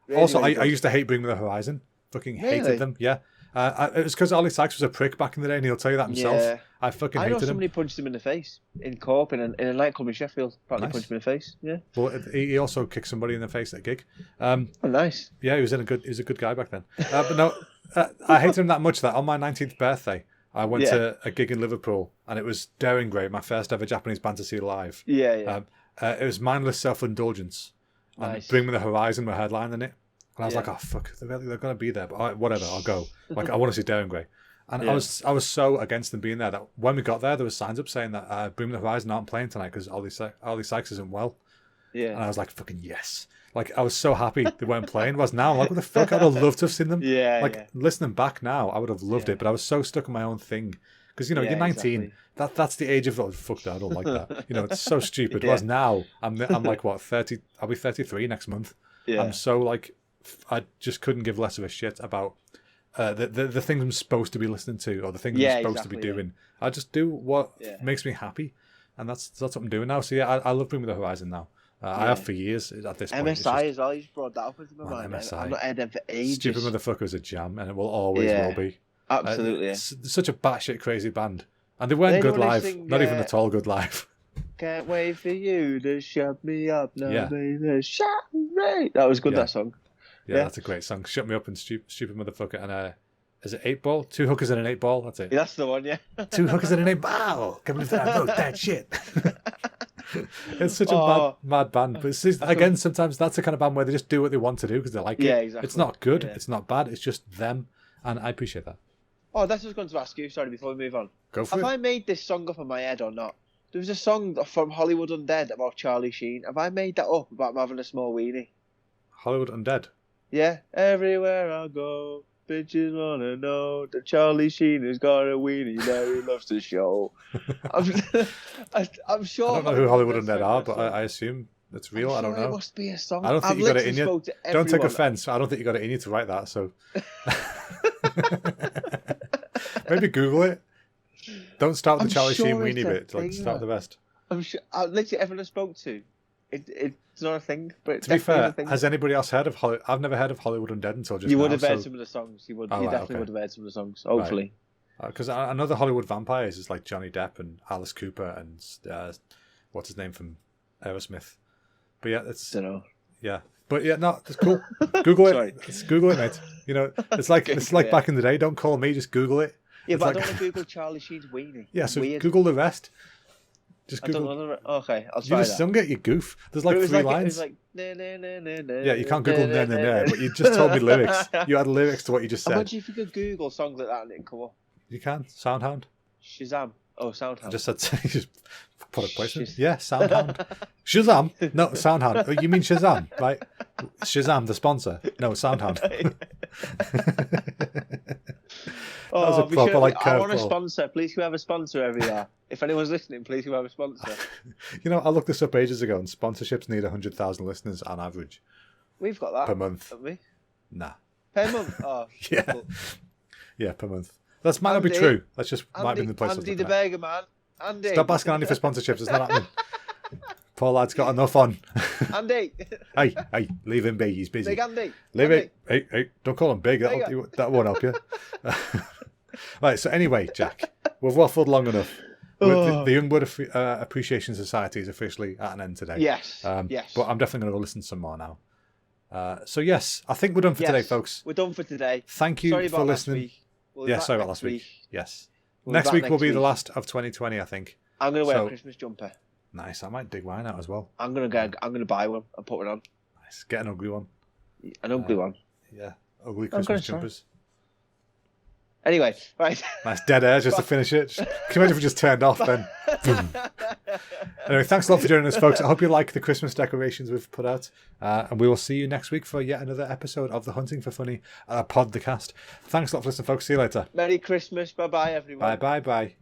Speaker 1: Really, also, I used to hate Bring Me the Horizon. Fucking hated them. Yeah. It was because Ollie Sykes was a prick back in the day, and he'll tell you that himself. Yeah. I fucking hated him. I know somebody
Speaker 2: punched him in the face in Co-op in a nightclub in Sheffield. Apparently punched him in the face. Yeah.
Speaker 1: Well, he also kicked somebody in the face at a gig.
Speaker 2: Oh, nice.
Speaker 1: Yeah, he was a good guy back then. But no, I hated him that much that on my 19th birthday, I went to a gig in Liverpool, and it was Daring Grey, my first ever Japanese band to see live.
Speaker 2: Yeah.
Speaker 1: It was Mindless Self-Indulgence. And Bring Me the Horizon were headlining it. And I was like, oh, fuck, they're going to be there. But whatever, I'll go. Like, I want to see Daring Grey. And I was so against them being there that when we got there, there was signs up saying that Bring Me the Horizon aren't playing tonight because Ollie Sykes isn't well. Yeah. And I was like, fucking yes. Like, I was so happy they weren't playing. Whereas now, I'm like, what the fuck? I'd have loved to have seen them. Listening back now, I would have loved it. But I was so stuck in my own thing. Because, you know, you're 19. Exactly. That's the age of, oh, fuck that, I don't like that. You know, it's so stupid. Whereas now, I'm like, what, 30? I'll be 33 next month. Yeah. I'm so, like, I just couldn't give less of a shit about the things I'm supposed to be listening to or the things I'm supposed to be doing. I just do what makes me happy, and that's what I'm doing now. So yeah, I love Bring Me the Horizon now. I have for years at this point.
Speaker 2: MSI as well. You just brought that up into my mind. MSI. I've not heard them for ages.
Speaker 1: Stupid Motherfucker's a jam, and it will always will be.
Speaker 2: Absolutely.
Speaker 1: It's such a batshit crazy band, and they weren't good live. Not even at all good live.
Speaker 2: Can't wait for you to shut me up now, baby. Shut me. That was good. That song.
Speaker 1: Yeah, that's a great song. Shut Me Up and Stupid Motherfucker. And is it 8 Ball? 2 hookers and an 8 ball. That's it.
Speaker 2: That's the one, yeah.
Speaker 1: 2 hookers and an 8 ball. Can't believe that I wrote that shit. It's such a mad band. But again, sometimes that's the kind of band where they just do what they want to do because they like it.
Speaker 2: Yeah, exactly.
Speaker 1: It's not good. It's not bad. It's just them. And I appreciate that.
Speaker 2: Oh, that's what I was going to ask you. Sorry, before we move on.
Speaker 1: Go for it.
Speaker 2: Have I made this song up in my head or not? There was a song from Hollywood Undead about Charlie Sheen. Have I made that up about him having a small weenie?
Speaker 1: Hollywood Undead?
Speaker 2: Yeah. Everywhere I go, bitches want to know that Charlie Sheen has got a weenie that he loves to show. I'm sure...
Speaker 1: I don't know who Hollywood Undead are, but I assume it's real. I don't know.
Speaker 2: It must be a song.
Speaker 1: I don't think you got it in you. Don't take offence. I don't think you got it in you to write that, so... Maybe Google it. Don't start with the Charlie Sheen weenie bit. Like, start with the rest.
Speaker 2: I'm sure. Literally, everyone I spoke to, it's not a thing. But
Speaker 1: to be fair, has anybody else heard of Hollywood? I've never heard of Hollywood Undead until just now.
Speaker 2: You would have heard some of the songs. You definitely would have heard some of the songs. Hopefully,
Speaker 1: because I know the Hollywood vampires is like Johnny Depp and Alice Cooper and what's his name from Aerosmith. But yeah, it's yeah. But yeah, no, it's cool. Google it. Just Google it, mate. You know, it's like back in the day. Don't call me. Just Google it.
Speaker 2: Yeah, but I don't want to Google Charlie Sheen's weenie.
Speaker 1: Yeah, so Google the rest. Just Google.
Speaker 2: Okay, I'll try that.
Speaker 1: You just sung it, you goof. There's like 3 lines. It was like, yeah, you can't Google but you just told me lyrics. You had lyrics to what you just said.
Speaker 2: Imagine if you could Google songs like that and it'd come up.
Speaker 1: You can. Soundhound.
Speaker 2: Shazam. Oh, Soundhound.
Speaker 1: I just said, you just put a placement. Yeah, Soundhound. Shazam. No, Soundhound. Oh, you mean Shazam, right? Shazam, the sponsor. No, Soundhound. was a proper
Speaker 2: I want a
Speaker 1: curveball.
Speaker 2: sponsor. Please, can we have a sponsor every year? If anyone's listening, please, can we have a sponsor?
Speaker 1: I looked this up ages ago, and sponsorships need 100,000 listeners on average.
Speaker 2: We've got that
Speaker 1: per month.
Speaker 2: Haven't we?
Speaker 1: Nah.
Speaker 2: Per month? Oh,
Speaker 1: yeah.
Speaker 2: Cool.
Speaker 1: Yeah, per month. That might not be true. That's just might be in the place.
Speaker 2: Andy the Burger Man. Andy.
Speaker 1: Stop asking Andy for sponsorships. It's not happening. Poor lad's got enough on.
Speaker 2: Andy.
Speaker 1: hey, leave him be. He's busy.
Speaker 2: Big Andy.
Speaker 1: Leave
Speaker 2: Andy.
Speaker 1: it. Hey, don't call him big. That won't help you. Right. So anyway, Jack, we've waffled long enough. The Youngblood Appreciation Society is officially at an end today.
Speaker 2: Yes.
Speaker 1: Yes. But I'm definitely going to go listen to some more now. So yes, I think we're done for today, folks.
Speaker 2: We're done for today.
Speaker 1: Sorry for listening. Sorry about last week. Yes. Next week will be the last of 2020, I think.
Speaker 2: I'm going to wear a Christmas jumper.
Speaker 1: Nice. I might dig mine out as well.
Speaker 2: I'm going to buy one and put it on.
Speaker 1: Nice. Get an ugly one.
Speaker 2: An ugly one.
Speaker 1: Yeah. Ugly Christmas jumpers.
Speaker 2: Anyway, right.
Speaker 1: Nice dead air just to finish it. Can you imagine if we just turned off then? Anyway, thanks a lot for joining us, folks. I hope you like the Christmas decorations we've put out. And we will see you next week for yet another episode of the Hunting for Funny podcast. Thanks a lot for listening, folks. See you later.
Speaker 2: Merry Christmas. Bye-bye, everyone.
Speaker 1: Bye.